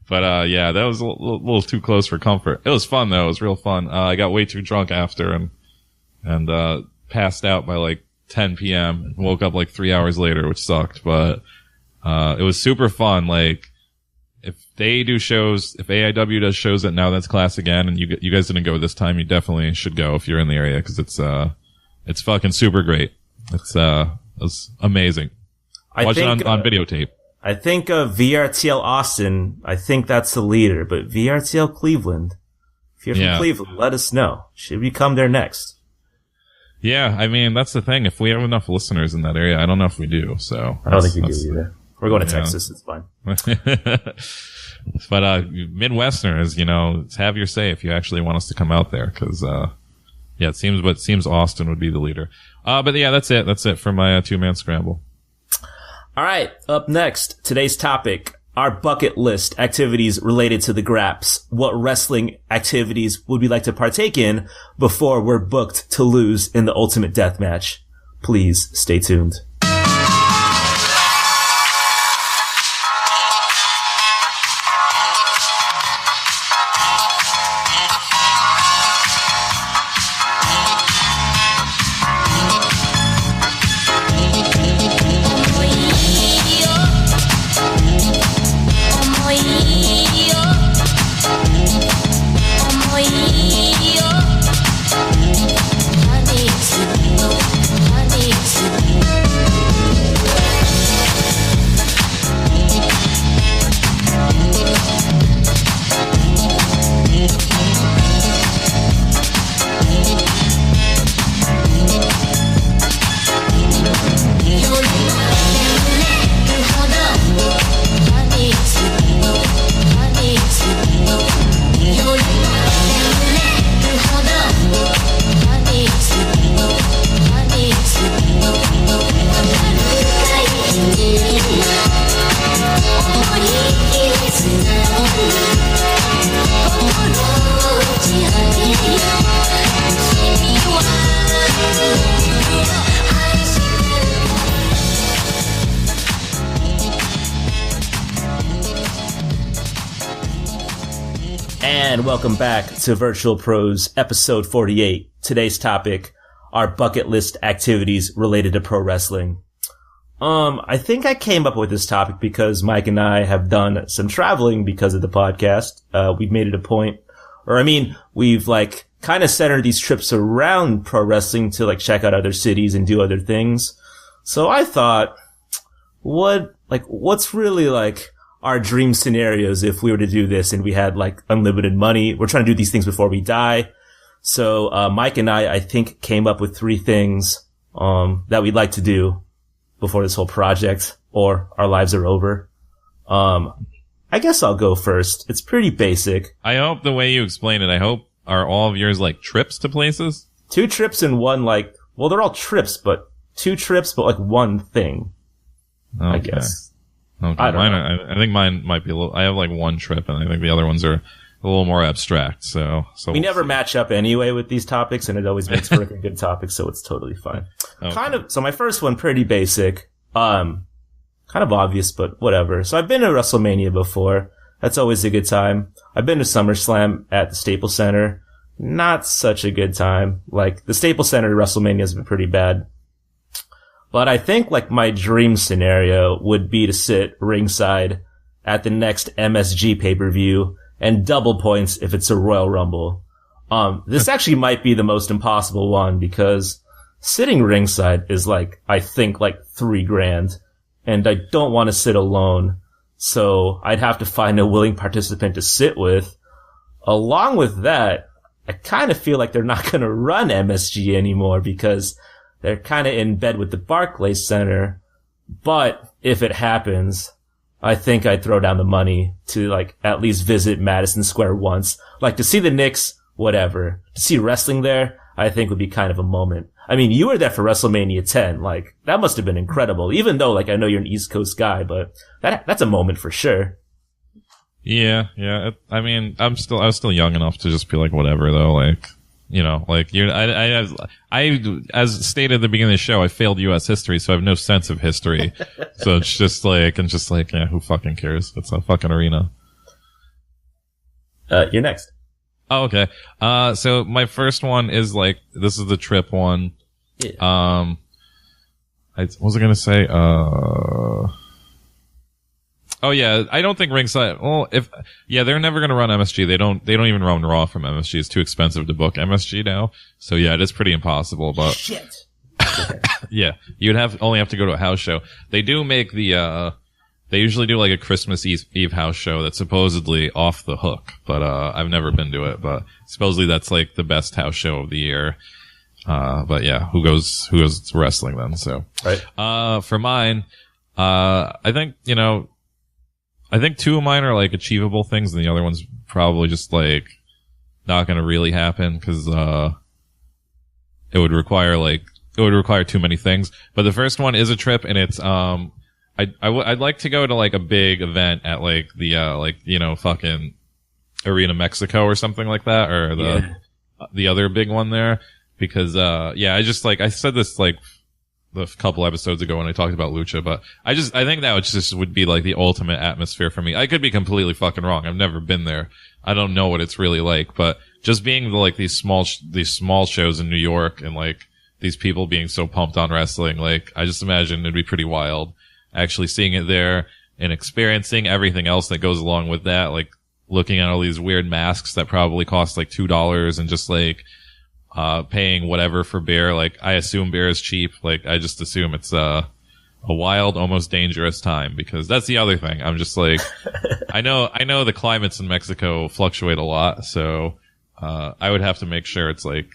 but, yeah, that was a little too close for comfort. It was fun though. It was real fun. I got way too drunk after and passed out by like 10 p.m. and woke up like 3 hours later, which sucked, but, it was super fun. Like, if they do shows, if AIW does shows at Now That's Class again, and you guys didn't go this time, you definitely should go if you're in the area, cause it's fucking super great. It's amazing. Watch it on videotape. I think VRTL Austin, I think that's the leader, but VRTL Cleveland, if you're from Cleveland, let us know. Should we come there next? Yeah, I mean, that's the thing. If we have enough listeners in that area, I don't know if we do, so. I don't think we do either. We're going to Texas, it's fine. But, Midwesterners, have your say if you actually want us to come out there, cause, Yeah, it seems Austin would be the leader. But yeah, that's it. That's it for my 2-man scramble. All right. Up next, today's topic, our bucket list activities related to the Graps. What wrestling activities would we like to partake in before we're booked to lose in the Ultimate Deathmatch? Please stay tuned. And welcome back to Virtual Pros, episode 48. Today's topic, our bucket list activities related to pro wrestling. I think I came up with this topic because Mike and I have done some traveling because of the podcast. We've made it a point, we've kind of centered these trips around pro wrestling to check out other cities and do other things. So I thought, what's really our dream scenarios if we were to do this and we had unlimited money? We're trying to do these things before we die. So, Mike and I think came up with 3 things, that we'd like to do before this whole project or our lives are over. I guess I'll go first. It's pretty basic. I hope the way you explain it, are all of yours trips to places? 2 trips and one they're all trips, but 2 trips, but one thing. Okay. I guess. Okay. I think mine might be I have 1 trip and I think the other ones are a little more abstract. So we never match up anyway with these topics and it always makes for a good topic. So it's totally fine. Okay. So my first one, pretty basic. Kind of obvious, but whatever. So I've been to WrestleMania before. That's always a good time. I've been to SummerSlam at the Staples Center. Not such a good time. The Staples Center to WrestleMania has been pretty bad. But I think my dream scenario would be to sit ringside at the next MSG pay-per-view and double points if it's a Royal Rumble. This actually might be the most impossible one because sitting ringside is I think $3,000 and I don't want to sit alone. So I'd have to find a willing participant to sit with. Along with that, I kind of feel like they're not going to run MSG anymore because they're kind of in bed with the Barclays Center. But if it happens, I think I'd throw down the money to at least visit Madison Square once. To see the Knicks, whatever. To see wrestling there, I think would be kind of a moment. You were there for WrestleMania 10. That must have been incredible. Even though, I know you're an East Coast guy, but that's a moment for sure. Yeah. I was still young enough to just be whatever though. As stated at the beginning of the show, I failed U.S. history, so I have no sense of history. So it's just yeah, who fucking cares? It's a fucking arena. You're next. Oh, okay. So my first one is this is the trip one. Yeah. What was I gonna say? Oh yeah, I don't think ringside. Well, they're never going to run MSG. They don't even run Raw from MSG. It's too expensive to book MSG now. So yeah, it is pretty impossible. But shit. Yeah, you'd only have to go to a house show. They do make they usually do a Christmas Eve house show that's supposedly off the hook. But I've never been to it. But supposedly that's the best house show of the year. But yeah, who goes to wrestling then? So right. For mine, I think I think 2 of mine are achievable things, and the other one's probably just not gonna really happen because it would require too many things. But the first one is a trip, and it's I'd like to go to like a big event at like the fucking Arena Mexico or something like that, or the other big one there, because I just like I said this like a couple episodes ago when I talked about Lucha, but I think that would be like the ultimate atmosphere for me. I could be completely fucking wrong. I've never been there. I don't know what it's really like, but just being like these small shows in New York and like these people being so pumped on wrestling, like I just imagine it'd be pretty wild actually seeing it there and experiencing everything else that goes along with that, like looking at all these weird masks that probably cost like $2 and just like paying whatever for beer. Like I assume beer is cheap. Like I just assume it's a wild, almost dangerous time, because that's the other thing. I'm just like, I know the climates in Mexico fluctuate a lot, so I would have to make sure it's like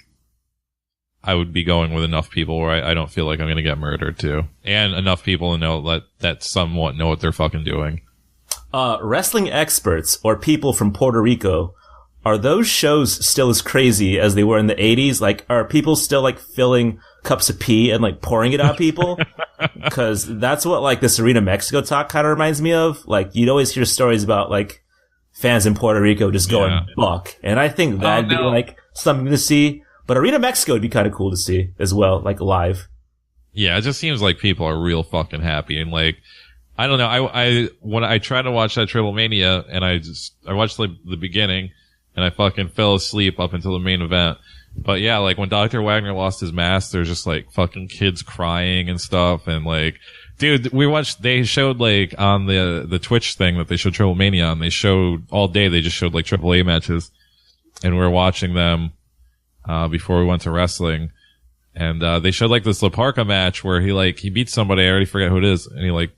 I would be going with enough people where I don't feel like I'm going to get murdered too, and enough people to know that somewhat know what they're fucking doing. Wrestling experts or people from Puerto Rico, are those shows still as crazy as they were in the 80s? Like, are people still like filling cups of pee and like pouring it on people? Because that's what like this Arena Mexico talk kind of reminds me of. Like, you'd always hear stories about like fans in Puerto Rico just going buck, and I think that'd be like something to see. But Arena Mexico would be kind of cool to see as well, like live. Yeah, it just seems like people are real fucking happy, and like, I don't know. When I tried to watch that Triple Mania, and I watched like the beginning, and I fucking fell asleep up until the main event. But yeah, like when Dr. Wagner lost his mask, there's just like fucking kids crying and stuff, and like, dude, they showed like on the Twitch thing that they showed Triple Mania on, they showed all day, they just showed like AAA matches, and we were watching them before we went to wrestling, and they showed like this La Parka match where he beats somebody, I already forget who it is, and he like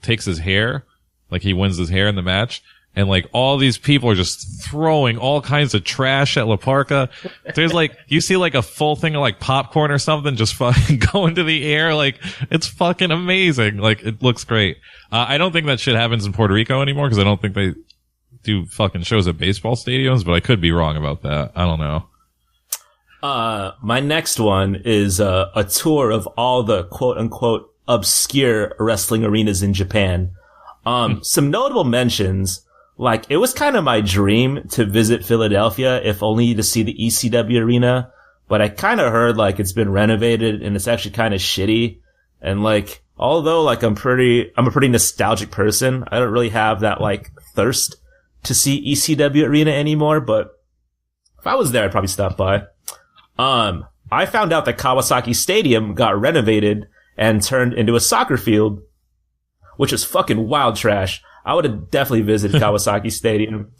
takes his hair, like he wins his hair in the match, and like all these people are just throwing all kinds of trash at La Parka. There's like, you see like a full thing of like popcorn or something just fucking go into the air, like it's fucking amazing, like it looks great. I don't think that shit happens in Puerto Rico anymore, because I don't think they do fucking shows at baseball stadiums, but I could be wrong about that. I don't know. My next one is a tour of all the quote unquote obscure wrestling arenas in Japan. Some notable mentions, like it was kind of my dream to visit Philadelphia, if only to see the ECW arena, but I kind of heard like it's been renovated and it's actually kind of shitty. And like, although like I'm a pretty nostalgic person, I don't really have that like thirst to see ECW arena anymore, but if I was there, I'd probably stop by. I found out that Kawasaki Stadium got renovated and turned into a soccer field, which is fucking wild trash. I would have definitely visited Kawasaki Stadium.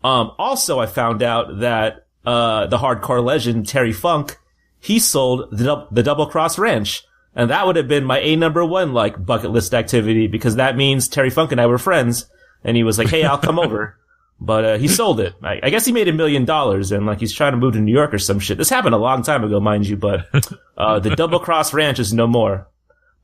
Also, I found out that, the hardcore legend Terry Funk, he sold the Double Cross Ranch. And that would have been my #1, like, bucket list activity, because that means Terry Funk and I were friends. And he was like, hey, I'll come over. But, he sold it. I guess he made $1 million, and like he's trying to move to New York or some shit. This happened a long time ago, mind you, but, the Double Cross Ranch is no more.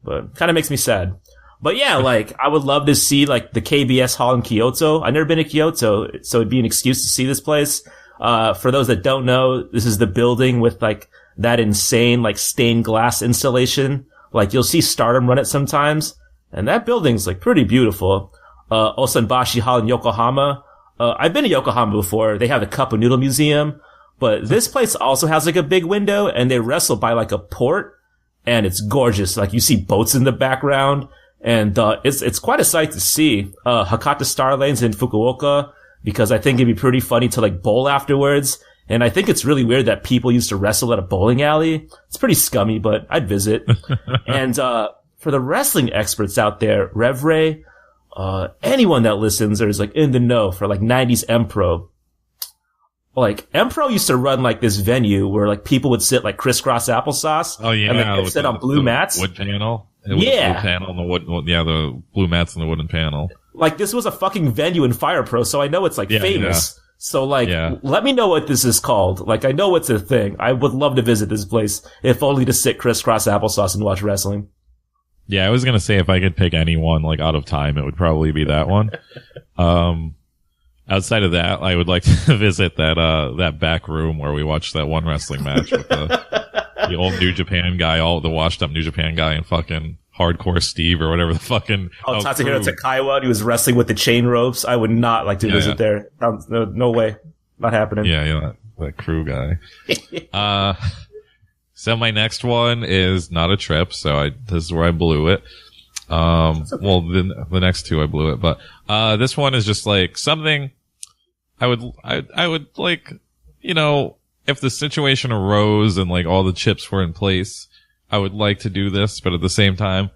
But kind of makes me sad. But yeah, like, I would love to see like the KBS Hall in Kyoto. I've never been to Kyoto, so it'd be an excuse to see this place. For those that don't know, this is the building with like that insane like stained glass installation. Like you'll see Stardom run it sometimes, and that building's like pretty beautiful. Osanbashi Hall in Yokohama. I've been to Yokohama before. They have the Cup of Noodle Museum, but this place also has like a big window, and they wrestle by like a port, and it's gorgeous. Like you see boats in the background, and it's quite a sight to see. Hakata Star Lane's in Fukuoka, because I think it'd be pretty funny to like bowl afterwards. And I think it's really weird that people used to wrestle at a bowling alley. It's pretty scummy, but I'd visit. And for the wrestling experts out there, Rev Ray, anyone that listens or is like in the know for like 90s M-Pro. Like, M-Pro used to run like this venue where like people would sit like crisscross applesauce. Oh yeah. And like, they'd sit on blue mats. Wood panel. Yeah. Blue panel and the wood, the blue mats and the wooden panel. Like, this was a fucking venue in Fire Pro, so I know it's like famous. Yeah. So like, let me know what this is called. Like, I know it's a thing. I would love to visit this place, if only to sit crisscross applesauce and watch wrestling. Yeah, I was gonna say if I could pick anyone like out of time, it would probably be that one. Outside of that, I would like to visit that back room where we watched that one wrestling match with the The old New Japan guy, all the washed up New Japan guy, and fucking Hardcore Steve or whatever the fucking. Tatsuhiro Takaiwa, and he was wrestling with the chain ropes. I would not like to visit there. No way. Not happening. Yeah, that crew guy. So my next one is not a trip, so this is where I blew it. Okay. Well, the next two I blew it, but this one is just like something I would like, you know, if the situation arose and like all the chips were in place, I would like to do this, but at the same time,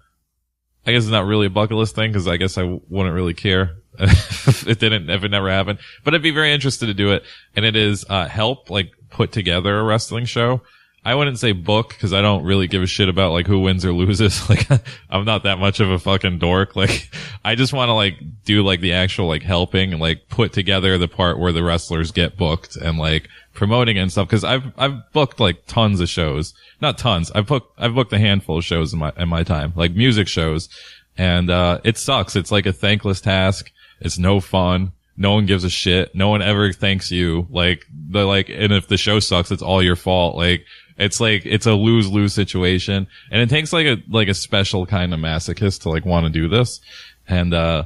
I guess it's not really a bucket list thing because I guess I wouldn't really care if it never happened, but I'd be very interested to do it. And it is, help like put together a wrestling show. I wouldn't say book because I don't really give a shit about like who wins or loses. Like I'm not that much of a fucking dork. Like I just want to like do like the actual like helping and like put together the part where the wrestlers get booked and like promoting it and stuff. Cause I've booked like tons of shows, not tons. I've booked a handful of shows in my time, like music shows. And, it sucks. It's like a thankless task. It's no fun. No one gives a shit. No one ever thanks you. And if the show sucks, it's all your fault. Like, it's a lose-lose situation. And it takes like a special kind of masochist to like want to do this. And,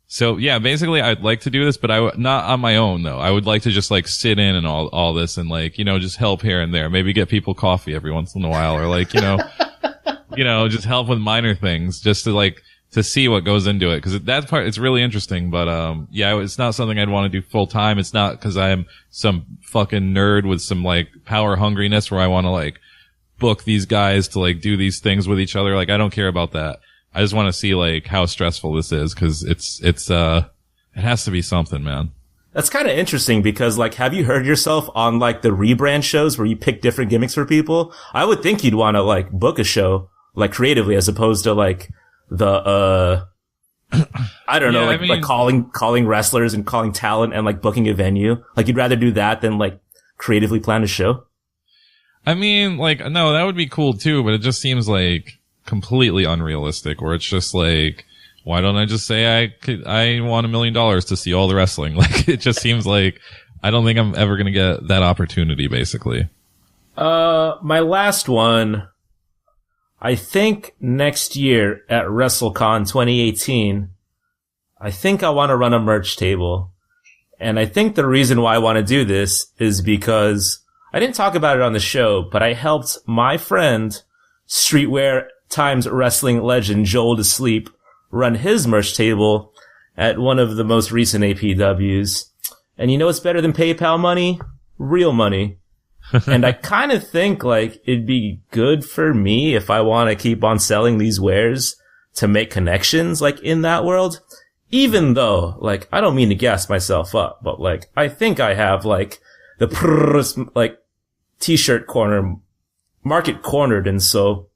so yeah, basically I'd like to do this, but not on my own though. I would like to just like sit in and all this and like, you know, just help here and there. Maybe get people coffee every once in a while or like, you know, just help with minor things just to see what goes into it. Cause that part, it's really interesting, but, yeah, it's not something I'd want to do full time. It's not cause I'm some fucking nerd with some like power hungriness where I want to like book these guys to like do these things with each other. Like I don't care about that. I just want to see like how stressful this is cause it has to be something, man. That's kind of interesting because like, have you heard yourself on like the rebrand shows where you pick different gimmicks for people? I would think you'd want to like book a show like creatively as opposed to like I don't know, like calling wrestlers and calling talent and like booking a venue. Like you'd rather do that than like creatively plan a show? I mean, like, no, that would be cool too, but it just seems like completely unrealistic where it's just like, why don't I just say I want $1 million to see all the wrestling? Like it just seems like I don't think I'm ever going to get that opportunity basically. My last one, I think next year at WrestleCon 2018, I think I want to run a merch table. And I think the reason why I want to do this is because I didn't talk about it on the show, but I helped my friend, Streetwear Times wrestling legend Joel to Sleep, run his merch table at one of the most recent APWs. And you know what's better than PayPal money? Real money. And I kind of think like it'd be good for me if I want to keep on selling these wares to make connections like in that world. Even though like I don't mean to gas myself up, but like I think I have like the like t-shirt corner market cornered, and so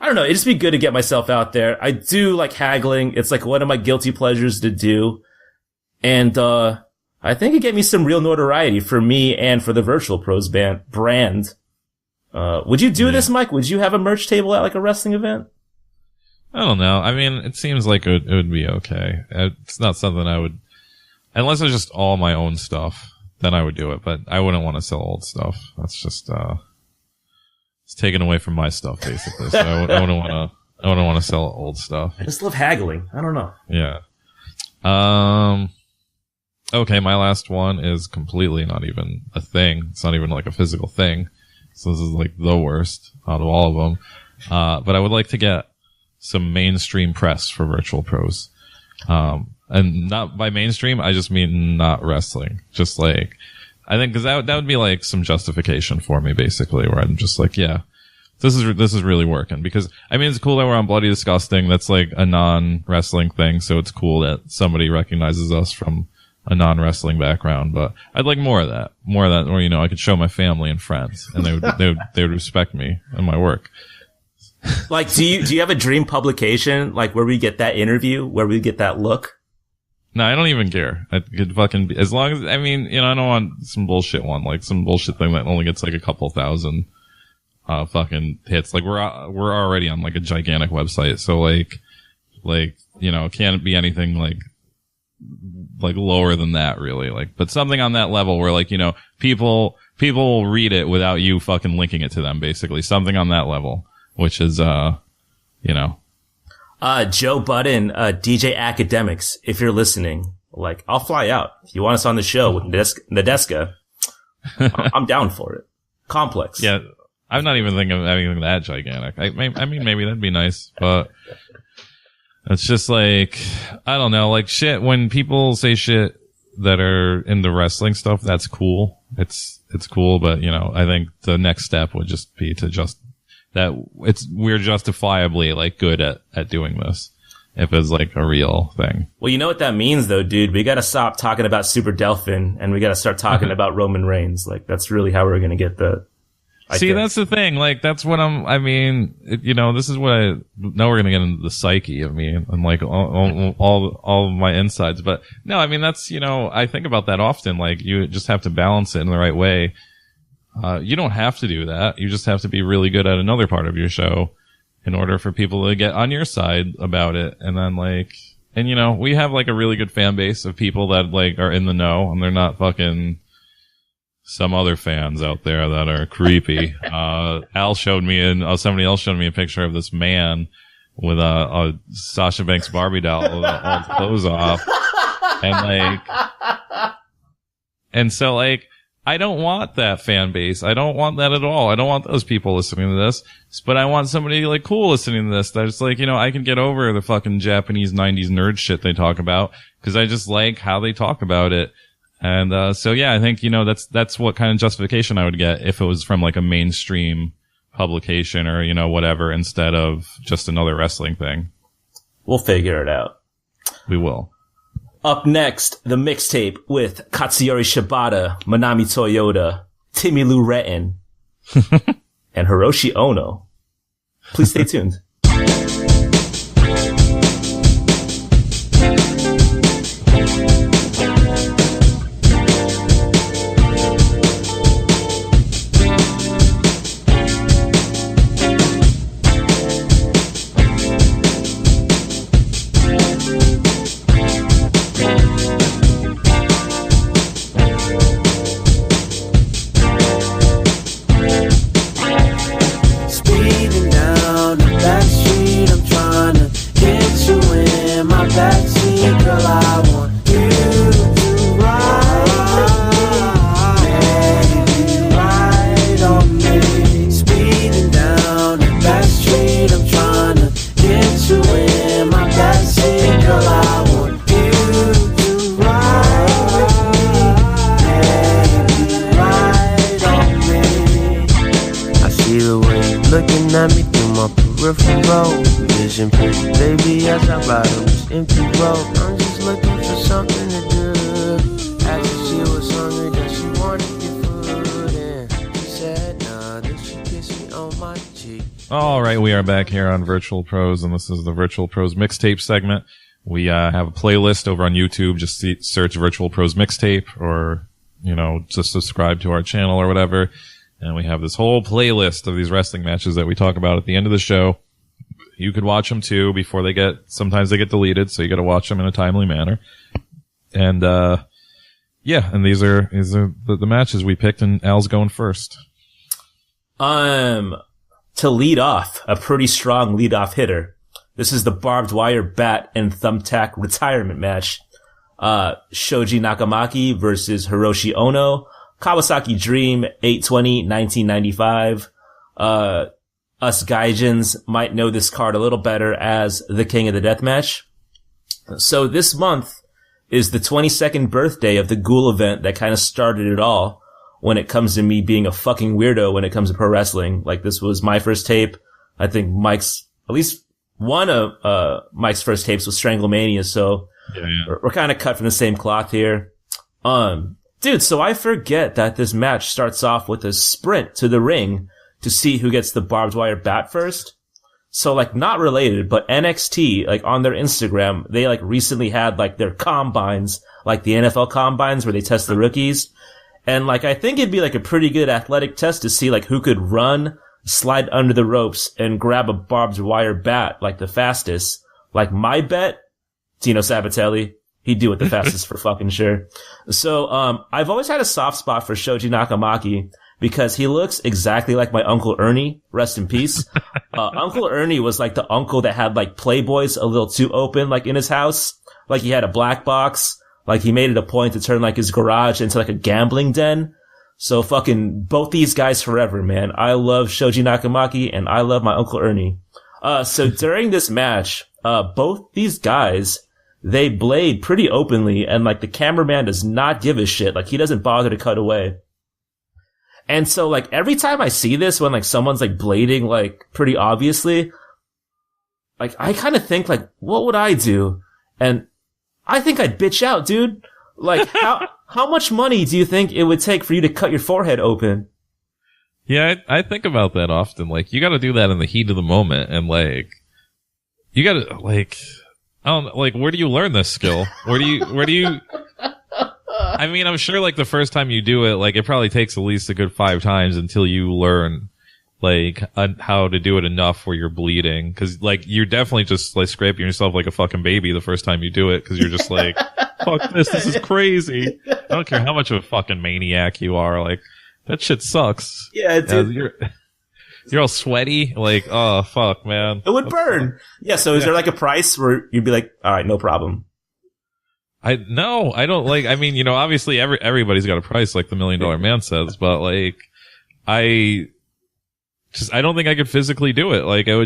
I don't know, it'd just be good to get myself out there. I do like haggling. It's like one of my guilty pleasures to do. And I think it gave me some real notoriety for me and for the Virtual Pros brand. Would you do this, Mike? Would you have a merch table at like a wrestling event? I don't know. I mean, it seems like it would be okay. It's not something I would, unless it's just all my own stuff, then I would do it. But I wouldn't want to sell old stuff. That's just, it's taken away from my stuff basically. So I wouldn't want to sell old stuff. I just love haggling. I don't know. Yeah. Okay, my last one is completely not even a thing. It's not even like a physical thing. So this is like the worst out of all of them. But I would like to get some mainstream press for Virtual Pros. And not by mainstream, I just mean not wrestling. Just like, I think, cause that would be like some justification for me basically, where I'm just like, yeah, this is really working. Because, I mean, it's cool that we're on Bloody Disgusting. That's like a non-wrestling thing. So it's cool that somebody recognizes us from a non-wrestling background, but I'd like more of that, where, you know, I could show my family and friends and they would respect me and my work. Like, do you have a dream publication, like where we get that interview, where we get that look? No, I don't even care. I could fucking as long as, I mean, you know, I don't want some bullshit one, like some bullshit thing that only gets like a couple thousand, fucking hits. Like we're already on like a gigantic website. So like, you know, it can't be anything like like lower than that, really. Like, but something on that level where, like, you know, people will read it without you fucking linking it to them, basically. Something on that level, which is, you know. Joe Budden, DJ Academics, if you're listening, like, I'll fly out. If you want us on the show with Nadeska, I'm down for it. Complex. Yeah. I'm not even thinking of anything that gigantic. I mean, maybe that'd be nice, but it's just like, I don't know, like shit, when people say shit that are into wrestling stuff, that's cool. It's cool, but you know, I think the next step would just be to just that we're justifiably like good at doing this. If it's like a real thing. Well, you know what that means though, dude? We gotta stop talking about Super Delphin and we gotta start talking about Roman Reigns. Like, that's really how we're gonna get that's the thing. Like, that's what you know, this is what now we're going to get into the psyche of me and like all of my insides. But no, I mean, that's, you know, I think about that often. Like, you just have to balance it in the right way. You don't have to do that. You just have to be really good at another part of your show in order for people to get on your side about it. And then like, and you know, we have like a really good fan base of people that like are in the know and they're not fucking some other fans out there that are creepy. Al showed me somebody else showed me a picture of this man with a Sasha Banks Barbie doll with all the clothes off. And so like, I don't want that fan base. I don't want that at all. I don't want those people listening to this, but I want somebody like cool listening to this. That's like, you know, I can get over the fucking Japanese 90s nerd shit they talk about because I just like how they talk about it. And, so yeah, I think, you know, that's what kind of justification I would get if it was from like a mainstream publication or, you know, whatever, instead of just another wrestling thing. We'll figure it out. We will. Up next, the mixtape with Katsuyori Shibata, Manami Toyota, Timmy Lou Retton, and Hiroshi Ono. Please stay tuned. All right, we are back here on Virtual Pros, and this is the Virtual Pros mixtape segment. We have a playlist over on YouTube. Just search Virtual Pros mixtape, or you know, just subscribe to our channel or whatever. And we have this whole playlist of these wrestling matches that we talk about at the end of the show. You could watch them too before sometimes they get deleted, so you got to watch them in a timely manner. And yeah, and these are the matches we picked, and Al's going first. To lead off, a pretty strong lead-off hitter. This is the barbed wire bat and thumbtack retirement match. Shoji Nakamaki versus Hiroshi Ono. Kawasaki Dream, 8/20/1995. Us Gaijins might know this card a little better as the King of the Deathmatch. So this month is the 22nd birthday of the Ghoul event that kind of started it all. When it comes to me being a fucking weirdo when it comes to pro wrestling. Like, this was my first tape. I think at least one of Mike's first tapes was Stranglemania, so yeah. We're kind of cut from the same cloth here. Dude, so I forget that this match starts off with a sprint to the ring to see who gets the barbed wire bat first. So, like, not related, but NXT, like, on their Instagram, they, like, recently had, like, their combines, like the NFL combines where they test the rookies. And, like, I think it'd be, like, a pretty good athletic test to see, like, who could run, slide under the ropes, and grab a barbed wire bat, like, the fastest. Like, my bet, Tino Sabatelli, he'd do it the fastest for fucking sure. So, I've always had a soft spot for Shoji Nakamaki because he looks exactly like my Uncle Ernie. Rest in peace. Uncle Ernie was like the uncle that had like Playboys a little too open, like in his house. Like he had a black box. Like he made it a point to turn like his garage into like a gambling den. So fucking both these guys forever, man. I love Shoji Nakamaki and I love my Uncle Ernie. So during this match, both these guys, they blade pretty openly and like the cameraman does not give a shit. Like he doesn't bother to cut away. And so like every time I see this when like someone's like blading like pretty obviously, like I kind of think like, what would I do? And I think I'd bitch out, dude. Like how much money do you think it would take for you to cut your forehead open? Yeah, I think about that often. Like, you gotta do that in the heat of the moment, and like, you gotta, like, I don't know, like, where do you learn this skill? Where do you, I mean, I'm sure like the first time you do it, like, it probably takes at least a good 5 times until you learn, like, how to do it enough where you're bleeding. Cause like, you're definitely just like scraping yourself like a fucking baby the first time you do it, cause you're just like, fuck this is crazy. I don't care how much of a fucking maniac you are, like, that shit sucks. Yeah, dude. You're all sweaty. Like, oh, fuck, man. It would burn. Yeah, so is there like a price where you'd be like, all right, no problem? No, I don't like, I mean, you know, obviously everybody's got a price like the $1 Million Man says, but like, I don't think I could physically do it. Like, it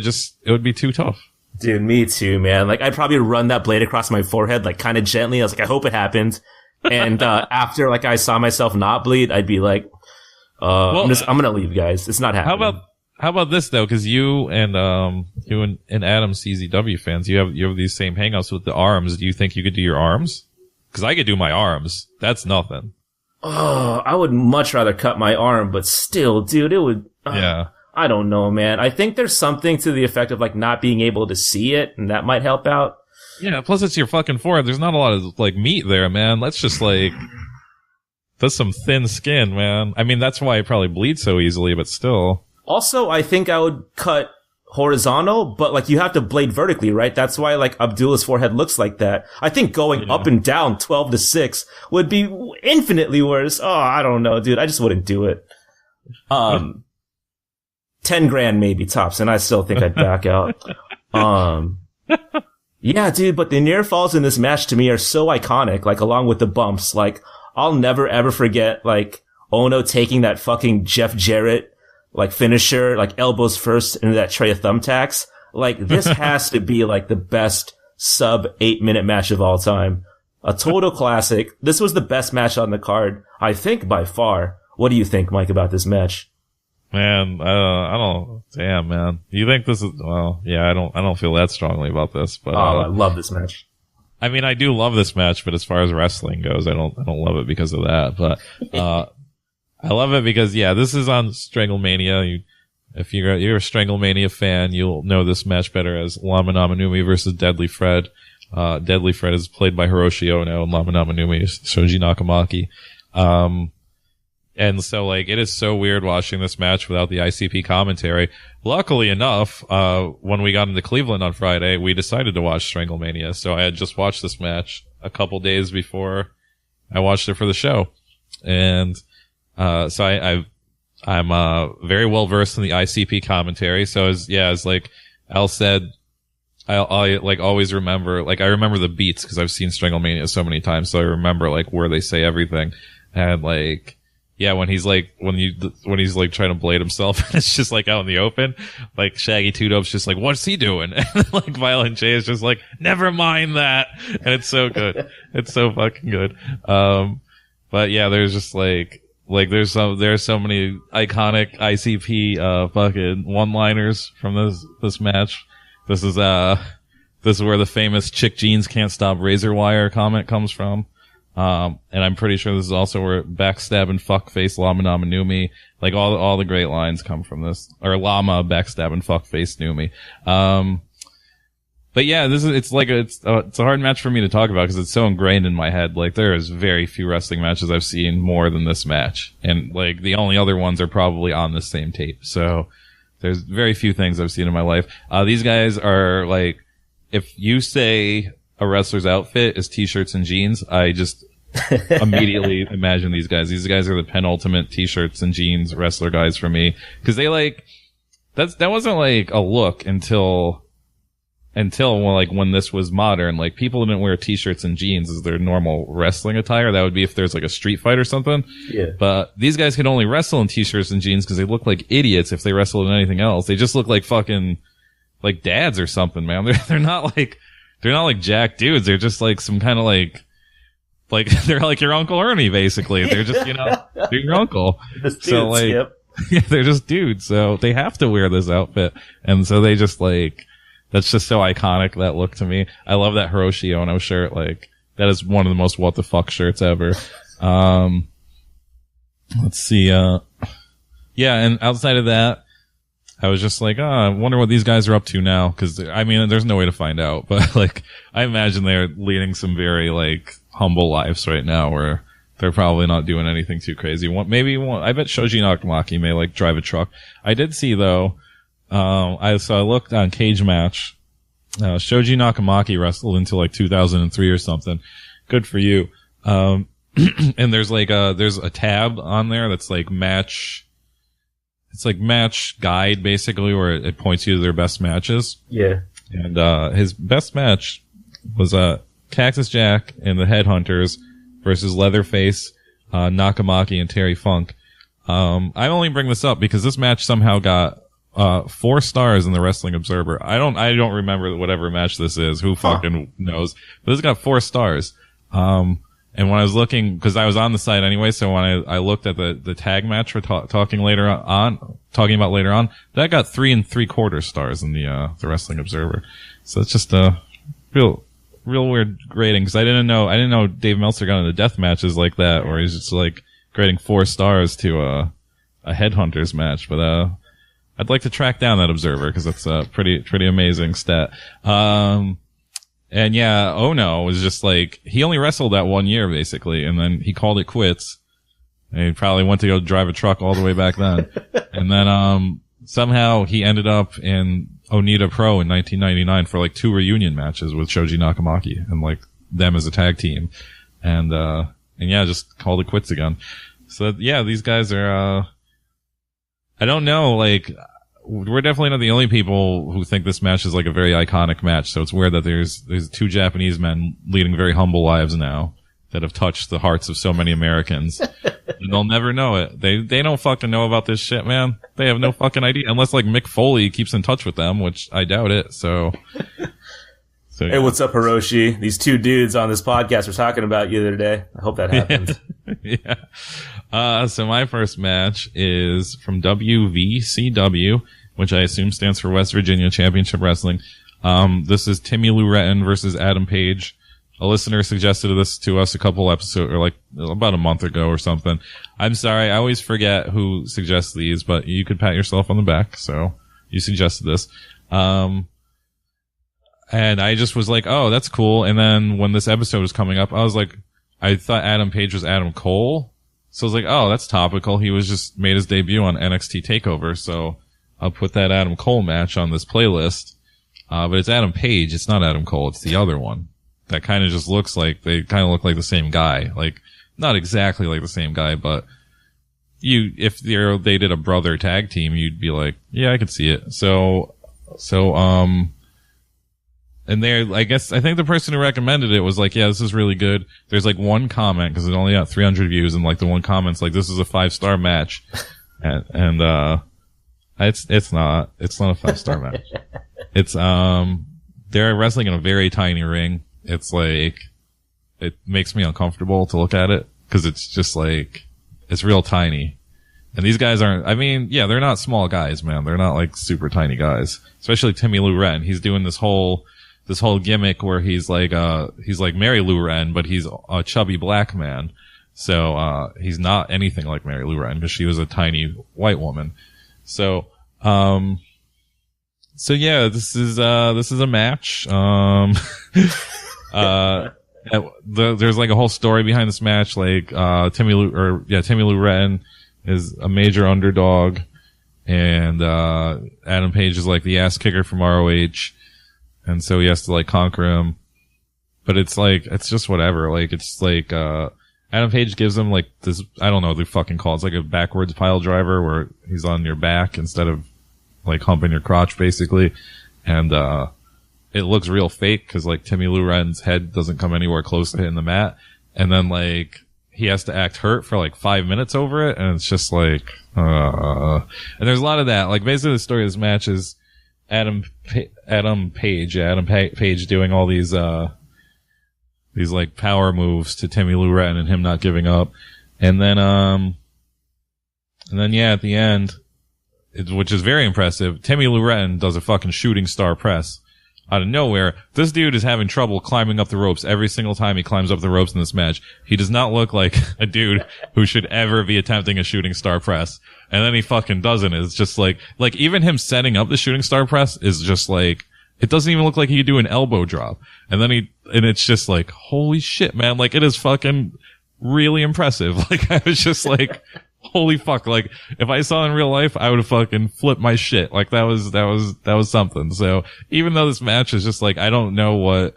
would be too tough. Dude, me too, man. Like, I'd probably run that blade across my forehead, like, kind of gently. I was like, I hope it happened. And, after, like, I saw myself not bleed, I'd be like, I'm gonna leave, guys. It's not happening. How about this though? Cause you and Adam CZW fans, you have these same hangouts with the arms. Do you think you could do your arms? Cause I could do my arms. That's nothing. Oh, I would much rather cut my arm, but still, dude, it would, yeah. I don't know, man. I think there's something to the effect of like not being able to see it, and that might help out. Yeah, plus it's your fucking forehead. There's not a lot of like meat there, man. That's just like, that's some thin skin, man. I mean, that's why I probably bleed so easily, but still. Also, I think I would cut horizontal, but like you have to blade vertically, right? That's why like Abdullah's forehead looks like that. I think going up and down 12-6 would be infinitely worse. Oh, I don't know, dude. I just wouldn't do it. 10 grand maybe tops, and I still think I'd back out. Yeah, dude, but the near falls in this match to me are so iconic, like along with the bumps. Like, I'll never ever forget, like, Ono taking that fucking Jeff Jarrett, like, finisher, like, elbows first into that tray of thumbtacks. Like, this has to be, like, the best sub 8-minute match of all time. A total classic. This was the best match on the card, I think, by far. What do you think, Mike, about this match? Man, I don't, damn, man. You think this is, well, yeah, I don't feel that strongly about this, but. I love this match. I mean, I do love this match, but as far as wrestling goes, I don't love it because of that, but, I love it because, yeah, this is on Stranglemania. If you're a Stranglemania fan, you'll know this match better as Lama Nama Numi versus Deadly Fred. Deadly Fred is played by Hiroshi Ono, and Lama Nama Numi is Shoji Nakamaki. And so, like, it is so weird watching this match without the ICP commentary. Luckily enough, when we got into Cleveland on Friday, we decided to watch Stranglemania. So I had just watched this match a couple days before I watched it for the show. And, so I'm very well versed in the ICP commentary. So as like Al said, I like always remember, like, I remember the beats because I've seen Stranglemania so many times. So I remember, like, where they say everything. And, like, yeah, when he's like trying to blade himself, and it's just like out in the open, like Shaggy Two Dope's just like, what's he doing? And then, like, Violent J is just like, never mind that. And it's so good. It's so fucking good. But yeah, there's just like there's so many iconic ICP, fucking one-liners from this match. This is where the famous chick jeans can't stop razor wire comment comes from. And I'm pretty sure this is also where backstab and fuckface Lama Nama Numi, like all the great lines come from this, or Lama backstab and fuckface Numi. But yeah, it's a hard match for me to talk about because it's so ingrained in my head. Like, there is very few wrestling matches I've seen more than this match. And like, the only other ones are probably on the same tape. So there's very few things I've seen in my life. These guys are like, if you say a wrestler's outfit is t-shirts and jeans, I just immediately imagine these guys. These guys are the penultimate t-shirts and jeans wrestler guys for me. Cause they like, that wasn't like a look until like when this was modern. Like people didn't wear t-shirts and jeans as their normal wrestling attire. That would be if there's like a street fight or something. Yeah. But these guys could only wrestle in t-shirts and jeans because they look like idiots if they wrestled in anything else. They just look like fucking like dads or something, man. They're not like jack dudes. They're just like some kind of like they're like your Uncle Ernie basically. They're just, you know, they're your uncle. So like, yeah, they're just dudes. So they have to wear this outfit. And so they just like, that's just so iconic, that look to me. I love that Hiroshi Ono shirt. Like, that is one of the most what the fuck shirts ever. Let's see. Yeah. And outside of that, I was just like, I wonder what these guys are up to now. Cause I mean, there's no way to find out, but like, I imagine they're leading some very like humble lives right now where they're probably not doing anything too crazy. I bet Shoji Nakamaki may like drive a truck. I did see though, I looked on Cage Match. Shoji Nakamaki wrestled until like 2003 or something. Good for you. And there's a tab on there that's like match. It's like match guide basically, where it points you to their best matches. Yeah. And, his best match was, Cactus Jack and the Headhunters versus Leatherface, Nakamaki and Terry Funk. I only bring this up because this match somehow got 4 stars in the Wrestling Observer. I don't remember whatever match this is. Who fucking knows? But this got 4 stars. And when I was looking, cause I was on the site anyway, so when I looked at the tag match we're talking about later on, that got 3 3/4 stars in the Wrestling Observer. So it's just a real weird grading, cause I didn't know Dave Meltzer got into death matches like that, where he's just like grading 4 stars to a Headhunters match. But, I'd like to track down that Observer, cause that's a pretty amazing stat. And yeah, Ono was just like, he only wrestled that 1 year basically, and then he called it quits. And he probably went to go drive a truck all the way back then. And then, somehow he ended up in Onita Pro in 1999 for like 2 reunion matches with Shoji Nakamaki and like them as a tag team. And yeah, just called it quits again. So yeah, these guys are, I don't know, like, we're definitely not the only people who think this match is like a very iconic match. So it's weird that there's 2 Japanese men leading very humble lives now that have touched the hearts of so many Americans. And they'll never know it. They don't fucking know about this shit, man. They have no fucking idea unless like Mick Foley keeps in touch with them, which I doubt it. So yeah. Hey, what's up, Hiroshi? These 2 dudes on this podcast were talking about you the other day. I hope that happens. Yeah. So my first match is from WVCW, which I assume stands for West Virginia Championship Wrestling. This is Timmy Lou Retton versus Adam Page. A listener suggested this to us a couple episodes, or like about a month ago or something. I'm sorry, I always forget who suggests these, but you could pat yourself on the back. So you suggested this. And I just was like, oh, that's cool. And then when this episode was coming up, I was like, I thought Adam Page was Adam Cole. So I was like, oh, that's topical. He was just made his debut on NXT TakeOver. So I'll put that Adam Cole match on this playlist. But it's Adam Page. It's not Adam Cole. It's the other one. That kind of just looks like, they kind of look like the same guy. Like, not exactly like the same guy, but if they did a brother tag team, you'd be like, yeah, I could see it. And I think the person who recommended it was like, yeah, this is really good. There's like one comment, cause it only got 300 views, and like the one comment's like, this is a 5-star match. and it's not a 5-star match. It's, they're wrestling in a very tiny ring. It's like, it makes me uncomfortable to look at it, cause it's just like, it's real tiny. And these guys aren't, I mean, yeah, they're not small guys, man. They're not like super tiny guys. Especially Timmy Lou Retton. He's doing this whole gimmick where he's like Mary Lou Retton, but he's a chubby black man. So, he's not anything like Mary Lou Retton, because she was a tiny white woman. So yeah, this is a match. There's like a whole story behind this match. Like, Timmy Lou Retton is a major underdog, and, Adam Page is like the ass kicker from ROH. And so he has to like conquer him. but it's like, it's just whatever. Like, it's like, Adam Page gives him like this, I don't know what they fucking call it. It's like a backwards pile driver where he's on your back instead of like humping your crotch basically. And, it looks real fake because like Timmy Lou Retton's head doesn't come anywhere close to hitting the mat. And then like he has to act hurt for like 5 minutes over it. And it's just like, and there's a lot of that. Like basically the story of this match is Adam Page doing all these like power moves to Timmy Lou Retton and him not giving up. And then yeah, at the end, which is very impressive, Timmy Lou Retton does a fucking shooting star press out of nowhere. This dude is having trouble climbing up the ropes every single time he climbs up the ropes in this match. He does not look like a dude who should ever be attempting a shooting star press. And then he fucking doesn't. It's just like even him setting up the shooting star press is just like, it doesn't even look like he could do an elbow drop. And then and it's just like, holy shit, man. Like it is fucking really impressive. Like I was just like, holy fuck. Like if I saw it in real life, I would have fucking flipped my shit. Like that was something. So even though this match is just like, I don't know what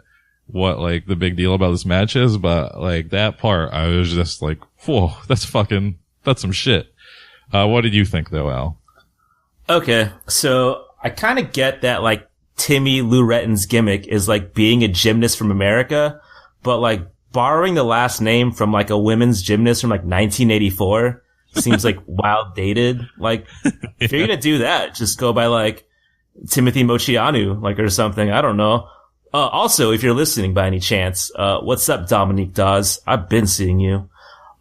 like the big deal about this match is, but like that part, I was just like, whoa, that's some shit. What did you think though, Al? Okay. So I kind of get that like Timmy Lou Retton's gimmick is like being a gymnast from America, but like borrowing the last name from like a women's gymnast from like 1984 seems like wild dated. Like if you're gonna do that, just go by like Timothy Mochianu, like or something. I don't know. Also, if you're listening by any chance, what's up, Dominique Dawes? I've been seeing you.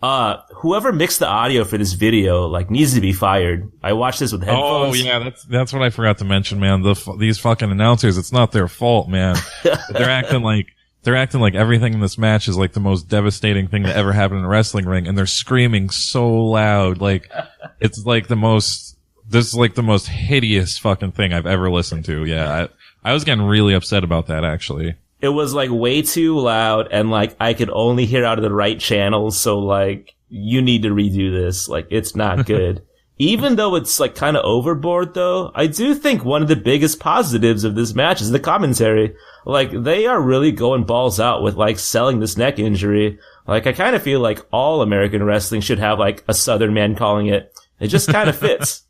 Whoever mixed the audio for this video, like, needs to be fired. I watched this with headphones. Oh, yeah, that's what I forgot to mention, man. These fucking announcers, it's not their fault, man. They're acting like everything in this match is like the most devastating thing that ever happened in a wrestling ring, and they're screaming so loud. Like, it's like this is like the most hideous fucking thing I've ever listened to. Yeah, I was getting really upset about that, actually. It was like way too loud, and like I could only hear out of the right channels, so like you need to redo this. Like it's not good. Even though it's like kind of overboard though, I do think one of the biggest positives of this match is the commentary. Like they are really going balls out with like selling this neck injury. Like I kind of feel like all American wrestling should have like a Southern man calling it. It just kind of fits.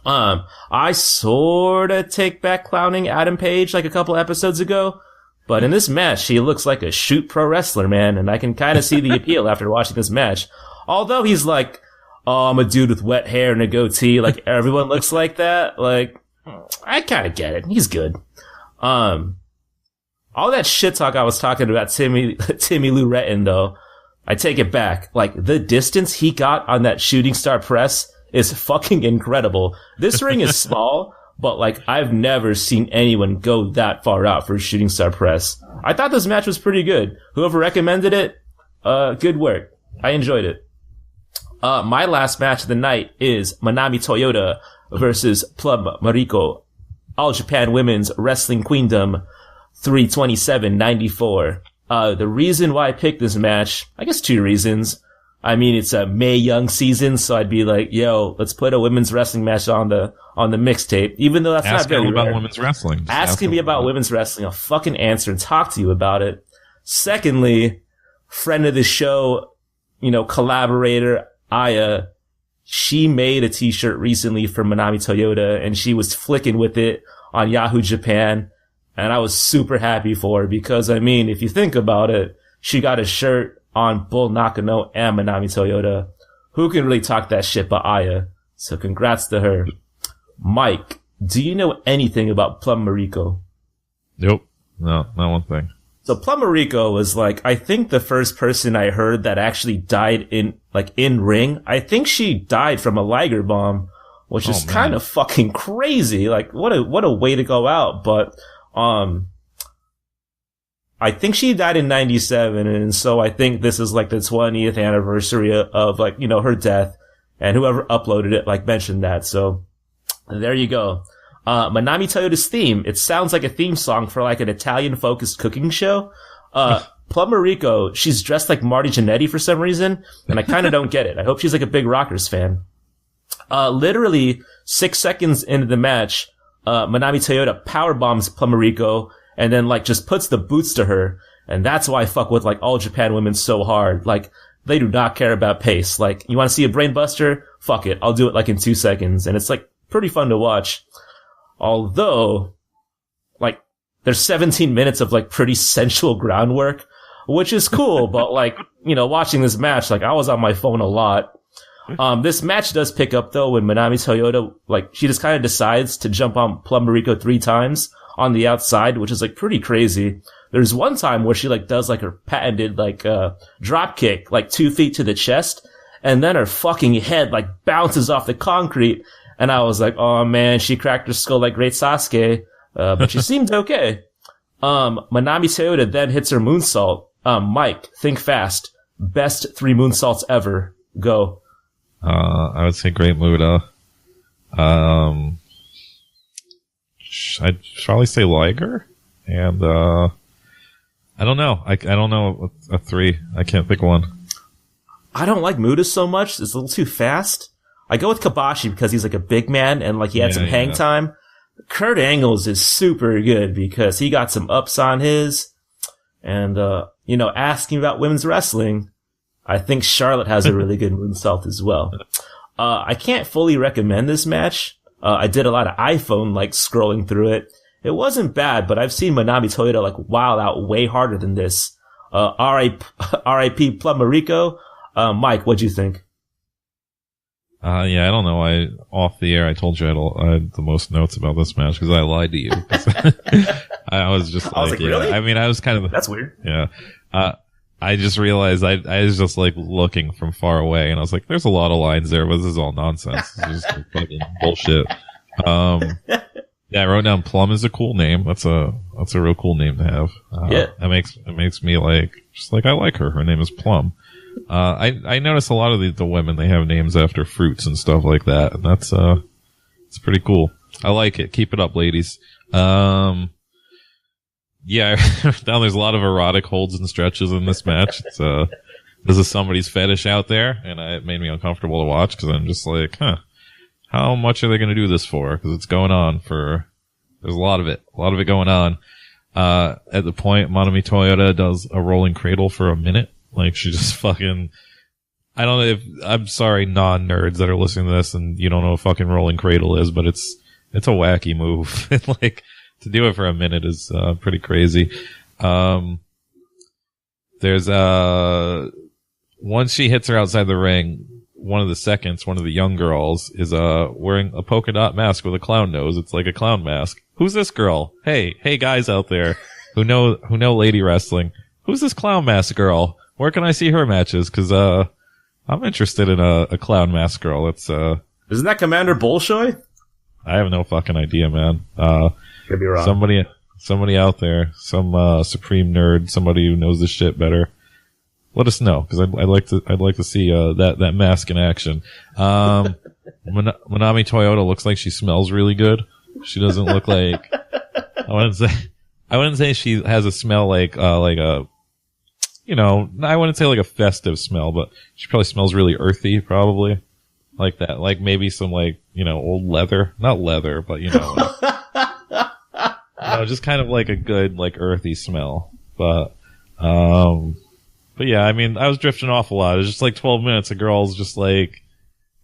I sorta take back clowning Adam Page like a couple episodes ago. But in this match, he looks like a shoot pro wrestler, man, and I can kind of see the appeal after watching this match. Although he's like, oh, I'm a dude with wet hair and a goatee, like everyone looks like that. Like, I kind of get it. He's good. All that shit talk I was talking about Timmy Lou Retton, though, I take it back. Like, the distance he got on that shooting star press is fucking incredible. This ring is small, but like I've never seen anyone go that far out for a shooting star press. I thought this match was pretty good. Whoever recommended it, good work. I enjoyed it. My last match of the night is Manami Toyota versus Plum Mariko, All Japan Women's Wrestling Queendom 327.94. The reason why I picked this match, I guess 2 reasons. I mean, it's a Mae Young season, so I'd be like, yo, let's put a women's wrestling match on the mixtape, even though that's not very rare. Asking about women's wrestling. Asking me about women's wrestling, I'll fucking answer and talk to you about it. Secondly, friend of the show, collaborator, Aya, she made a t-shirt recently for Manami Toyota, and she was flicking with it on Yahoo Japan, and I was super happy for her because, I mean, if you think about it, she got a shirt on Bull Nakano and Manami Toyota. Who can really talk that shit but Aya? So congrats to her. Mike, do you know anything about Plum Mariko? Nope. No, not one thing. So Plum Mariko was like, I think the first person I heard that actually died in ring. I think she died from a Liger bomb, which is kind of fucking crazy. Like, what a way to go out. But, I think she died in 97, and so I think this is like the 20th anniversary of like, her death, and whoever uploaded it like mentioned that. So there you go. Manami Toyota's theme, it sounds like a theme song for like an Italian focused cooking show. Plum Mariko, she's dressed like Marty Jannetty for some reason, and I kind of don't get it. I hope she's like a big Rockers fan. Literally 6 seconds into the match, Manami Toyota power bombs Plum Mariko, and then like just puts the boots to her. And that's why I fuck with like All Japan Women so hard. Like, they do not care about pace. Like, you want to see a brain buster? Fuck it. I'll do it like in 2 seconds. And it's like pretty fun to watch. Although, like, there's 17 minutes of like pretty sensual groundwork, which is cool. But like, you know, watching this match, like I was on my phone a lot. This match does pick up though when Manami Toyota, like, she just kind of decides to jump on Plum Mariko 3 times on the outside, which is like pretty crazy. There's one time where she like does like her patented like drop kick, like 2 feet to the chest, and then her fucking head like bounces off the concrete, and I was like, oh man, she cracked her skull like Great Sasuke, but she seemed okay. Manami Toyota then hits her moonsault. Mike, think fast. Best 3 moonsaults ever. Go. I would say Great Muda. I'd probably say Liger, and I don't know. I don't know a 3. I can't pick one. I don't like Muda so much. It's a little too fast. I go with Kabashi because he's like a big man and like he had some hang time. Kurt Angle's is super good because he got some ups on his. And, you know, asking about women's wrestling, I think Charlotte has a really good moonsault as well. I can't fully recommend this match. I did a lot of iPhone like scrolling through it. It wasn't bad, but I've seen Manami Toyota like wild out way harder than this. R.I.P. Plum Mariko. Mike, what'd you think? Yeah, I don't know. Off the air, I told you I had the most notes about this match because I lied to you. I was just like, yeah. Really? I mean, I was kind of. That's weird. Yeah. I just realized I was just like looking from far away, and I was like, "There's a lot of lines there, but this is all nonsense. This is just like fucking bullshit." Yeah, I wrote down Plum is a cool name. That's a real cool name to have. Yeah, it makes me like just like I like her. Her name is Plum. I notice a lot of the women, they have names after fruits and stuff like that, and that's it's pretty cool. I like it. Keep it up, ladies. Yeah, now there's a lot of erotic holds and stretches in this match. It's this is somebody's fetish out there, and it made me uncomfortable to watch because I'm just like, how much are they going to do this for? Because it's going on there's a lot of it going on. At the point, Manami Toyota does a rolling cradle for a minute. Like, she just fucking, I don't know I'm sorry, non-nerds that are listening to this and you don't know what fucking rolling cradle is, but it's a wacky move. Like, to do it for a minute is, pretty crazy. There's, once she hits her outside the ring, one of the young girls is, wearing a polka dot mask with a clown nose. It's like a clown mask. Who's this girl? Hey guys out there who know lady wrestling. Who's this clown mask girl? Where can I see her matches? Cause, I'm interested in a clown mask girl. It's, isn't that Commander Bolshoi? I have no fucking idea, man. Could be wrong. Somebody out there, some supreme nerd, somebody who knows this shit better. Let us know, because I'd like to see that mask in action. Manami Toyota looks like she smells really good. She doesn't look like I wouldn't say she has a smell like a, you know, I wouldn't say like a festive smell, but she probably smells really earthy, probably. Like that. Like maybe some like, you know, old leather. Not leather, but you know. Just kind of like a good, like earthy smell. But yeah, I mean, I was drifting off a lot. It was just like 12 minutes of girls just like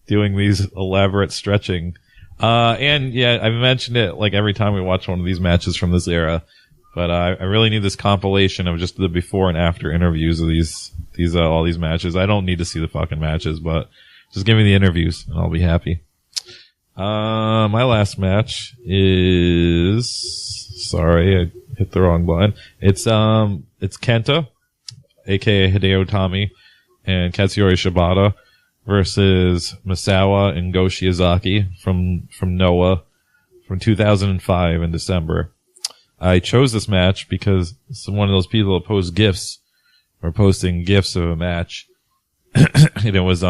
doing these elaborate stretching. And yeah, I mentioned it like every time we watch one of these matches from this era. But I really need this compilation of just the before and after interviews of these all these matches. I don't need to see the fucking matches, but just give me the interviews and I'll be happy. My last match is, sorry, I hit the wrong button. It's KENTA, aka Hideo Itami, and Katsuyori Shibata versus Misawa and Go Shiozaki from Noah from 2005 in December. I chose this match because one of those people that post GIFs or posting GIFs of a match. And it was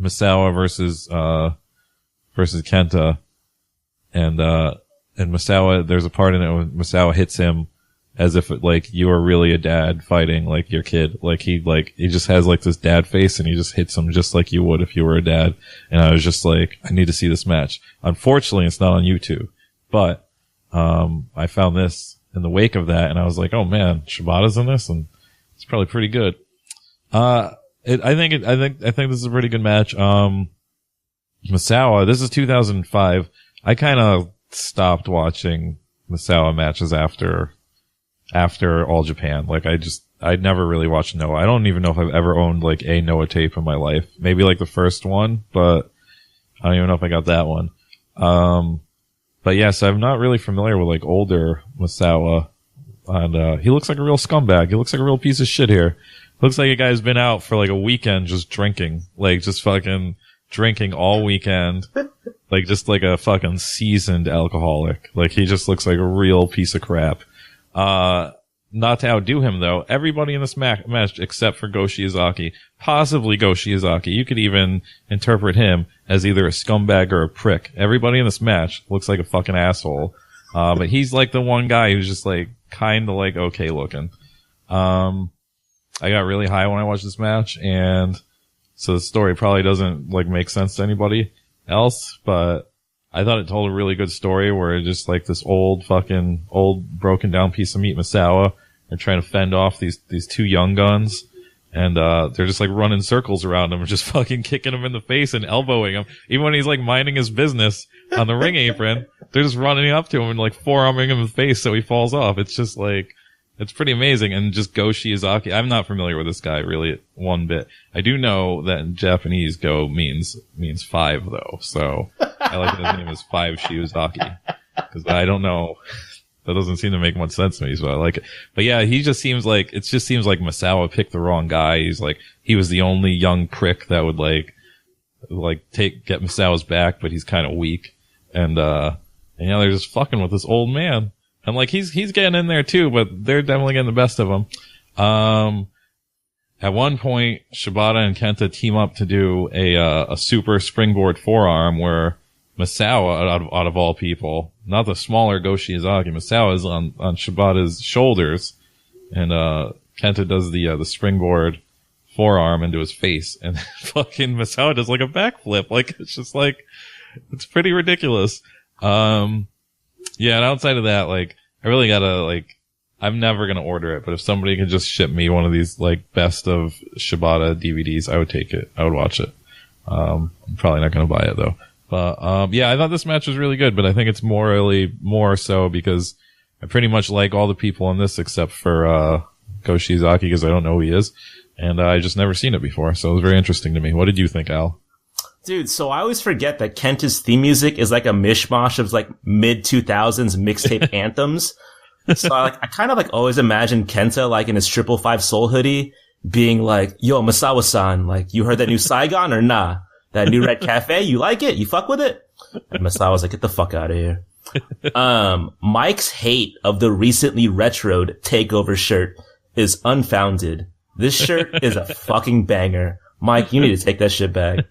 Misawa versus KENTA. And Misawa, there's a part in it where Misawa hits him as if like you were really a dad fighting like your kid. Like he just has like this dad face and he just hits him just like you would if you were a dad. And I was just like, I need to see this match. Unfortunately, it's not on YouTube, but I found this in the wake of that, and I was like, oh man, Shibata's in this, and it's probably pretty good. I think this is a pretty good match. Misawa, this is 2005. I kind of stopped watching Misawa matches after All Japan. Like, I never really watched Noah. I don't even know if I've ever owned like a Noah tape in my life. Maybe like the first one, but I don't even know if I got that one. But yes, I'm not really familiar with like older Misawa. And, he looks like a real scumbag. He looks like a real piece of shit here. Looks like a guy's been out for like a weekend just drinking. Like, just fucking drinking all weekend. Like, just like a fucking seasoned alcoholic. Like, he just looks like a real piece of crap. Not to outdo him though, everybody in this match except for Go Shiozaki, possibly Go Shiozaki, you could even interpret him as either a scumbag or a prick. Everybody in this match looks like a fucking asshole. But he's like the one guy who's just like, kinda like okay looking. I got really high when I watched this match, and so the story probably doesn't like make sense to anybody else, but I thought it told a really good story where just like this old broken down piece of meat Misawa are trying to fend off these two young guns, and they're just like running circles around him and just fucking kicking him in the face and elbowing him. Even when he's like minding his business on the ring apron, they're just running up to him and like forearming him in the face so he falls off. It's just like, it's pretty amazing. And just Go Shiozaki, I'm not familiar with this guy really one bit. I do know that in Japanese, Go means 5 though. So I like that his name is 5 Shiozaki. Cause I don't know. That doesn't seem to make much sense to me, so I like it. But yeah, it just seems like Misawa picked the wrong guy. He was the only young prick that would get Misawa's back, but he's kind of weak. And they're just fucking with this old man. And like, he's getting in there too, but they're definitely getting the best of him. At one point, Shibata and Kenta team up to do a super springboard forearm where Misawa, out of all people, not the smaller Go Shiozaki, Misawa is on Shibata's shoulders, and Kenta does the springboard forearm into his face, and fucking Misawa does like a backflip. Like, it's just like, it's pretty ridiculous. Yeah, and outside of that, like, I really gotta, like, I'm never gonna order it, but if somebody could just ship me one of these, like, best of Shibata DVDs, I would take it. I would watch it. I'm probably not gonna buy it though. But, yeah, I thought this match was really good, but I think it's more so because I pretty much like all the people in this except for, Go Shiozaki, because I don't know who he is. And I just never seen it before, so it was very interesting to me. What did you think, Al? Dude, so I always forget that Kenta's theme music is like a mishmash of like mid-2000s mixtape anthems. So I kind of like always imagine Kenta like in his 555 Soul hoodie being like, yo, Misawa-san, like, you heard that new Saigon or nah? That new Red Cafe, you like it? You fuck with it? And Misawa's like, get the fuck out of here. Mike's hate of the recently retroed takeover shirt is unfounded. This shirt is a fucking banger. Mike, you need to take that shit back.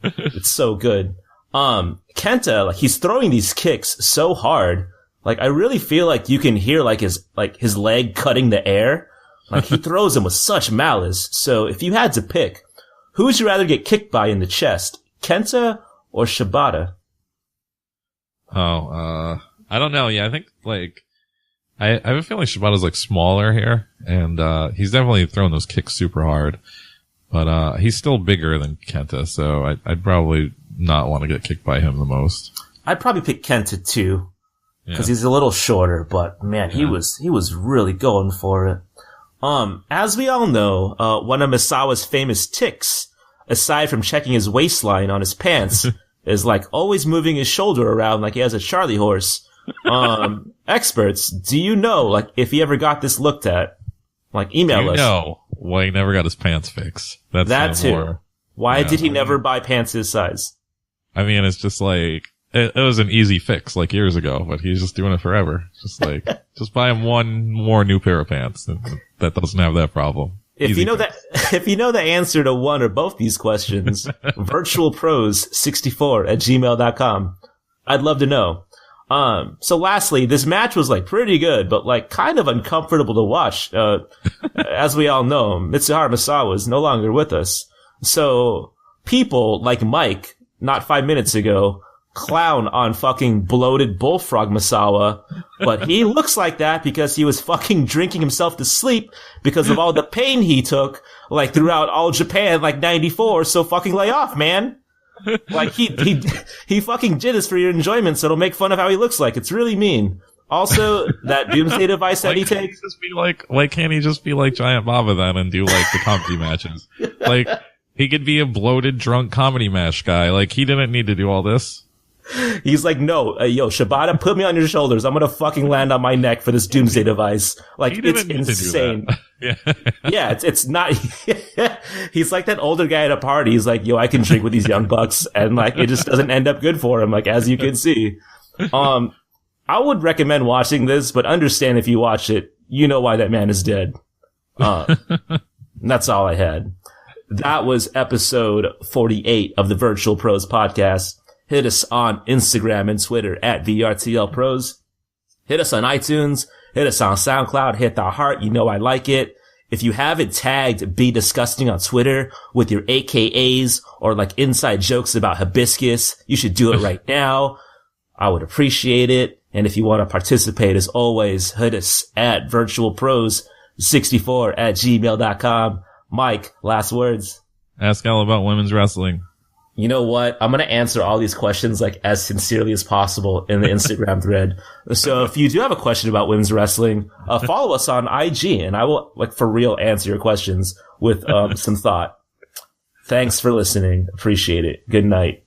It's so good. Kenta, like, he's throwing these kicks so hard. Like, I really feel like you can hear like his leg cutting the air. Like, he throws them with such malice. So if you had to pick, who would you rather get kicked by in the chest? Kenta or Shibata? I don't know. Yeah, I think like, I have a feeling Shibata's like smaller here, and he's definitely throwing those kicks super hard. But he's still bigger than Kenta, so I'd probably not want to get kicked by him the most. I'd probably pick Kenta too, because he's a little shorter. But man, he was really going for it. As we all know, one of Misawa's famous tics, aside from checking his waistline on his pants, is like always moving his shoulder around like he has a Charlie horse. Experts, do you know, like, if he ever got this looked at? Like, email us. No. Well, he never got his pants fixed. That's that too. More, why did he never buy pants his size? I mean, it's just like, it was an easy fix like years ago, but he's just doing it forever. Just like, just buy him one more new pair of pants. That doesn't have that problem. If you know the answer to one or both these questions, virtualpros64@gmail.com. I'd love to know. So lastly, this match was like pretty good, but like kind of uncomfortable to watch. As we all know, Mitsuharu Misawa is no longer with us. So people like Mike, not 5 minutes ago, clown on fucking bloated bullfrog Misawa, but he looks like that because he was fucking drinking himself to sleep because of all the pain he took, like, throughout all Japan, like, 94, so fucking lay off, man. Like, he fucking did this for your enjoyment, so it'll make fun of how he looks like. It's really mean. Also, that doomsday device that he takes. Why can't he just be like Giant Baba then and do, like, the comedy matches? Like, he could be a bloated, drunk comedy match guy. Like, he didn't need to do all this. He's like, no, yo, Shibata, put me on your shoulders. I'm gonna fucking land on my neck for this doomsday device. Like, it's insane. Yeah. Yeah, it's not. He's like that older guy at a party. He's like, yo, I can drink with these young bucks, and like, it just doesn't end up good for him. Like, as you can see, I would recommend watching this, but understand if you watch it, you know why that man is dead. That's all I had. That was episode 48 of the Virtual Pros podcast. Hit us on Instagram and Twitter at VRTL Pros. Hit us on iTunes. Hit us on SoundCloud. Hit the heart. You know I like it. If you haven't tagged Be Disgusting on Twitter with your AKAs or like inside jokes about hibiscus, you should do it right now. I would appreciate it. And if you want to participate, as always, hit us at virtualpros64@gmail.com. Mike, last words. Ask Al about women's wrestling. You know what? I'm going to answer all these questions like as sincerely as possible in the Instagram thread. So if you do have a question about women's wrestling, follow us on IG and I will like for real answer your questions with some thought. Thanks for listening. Appreciate it. Good night.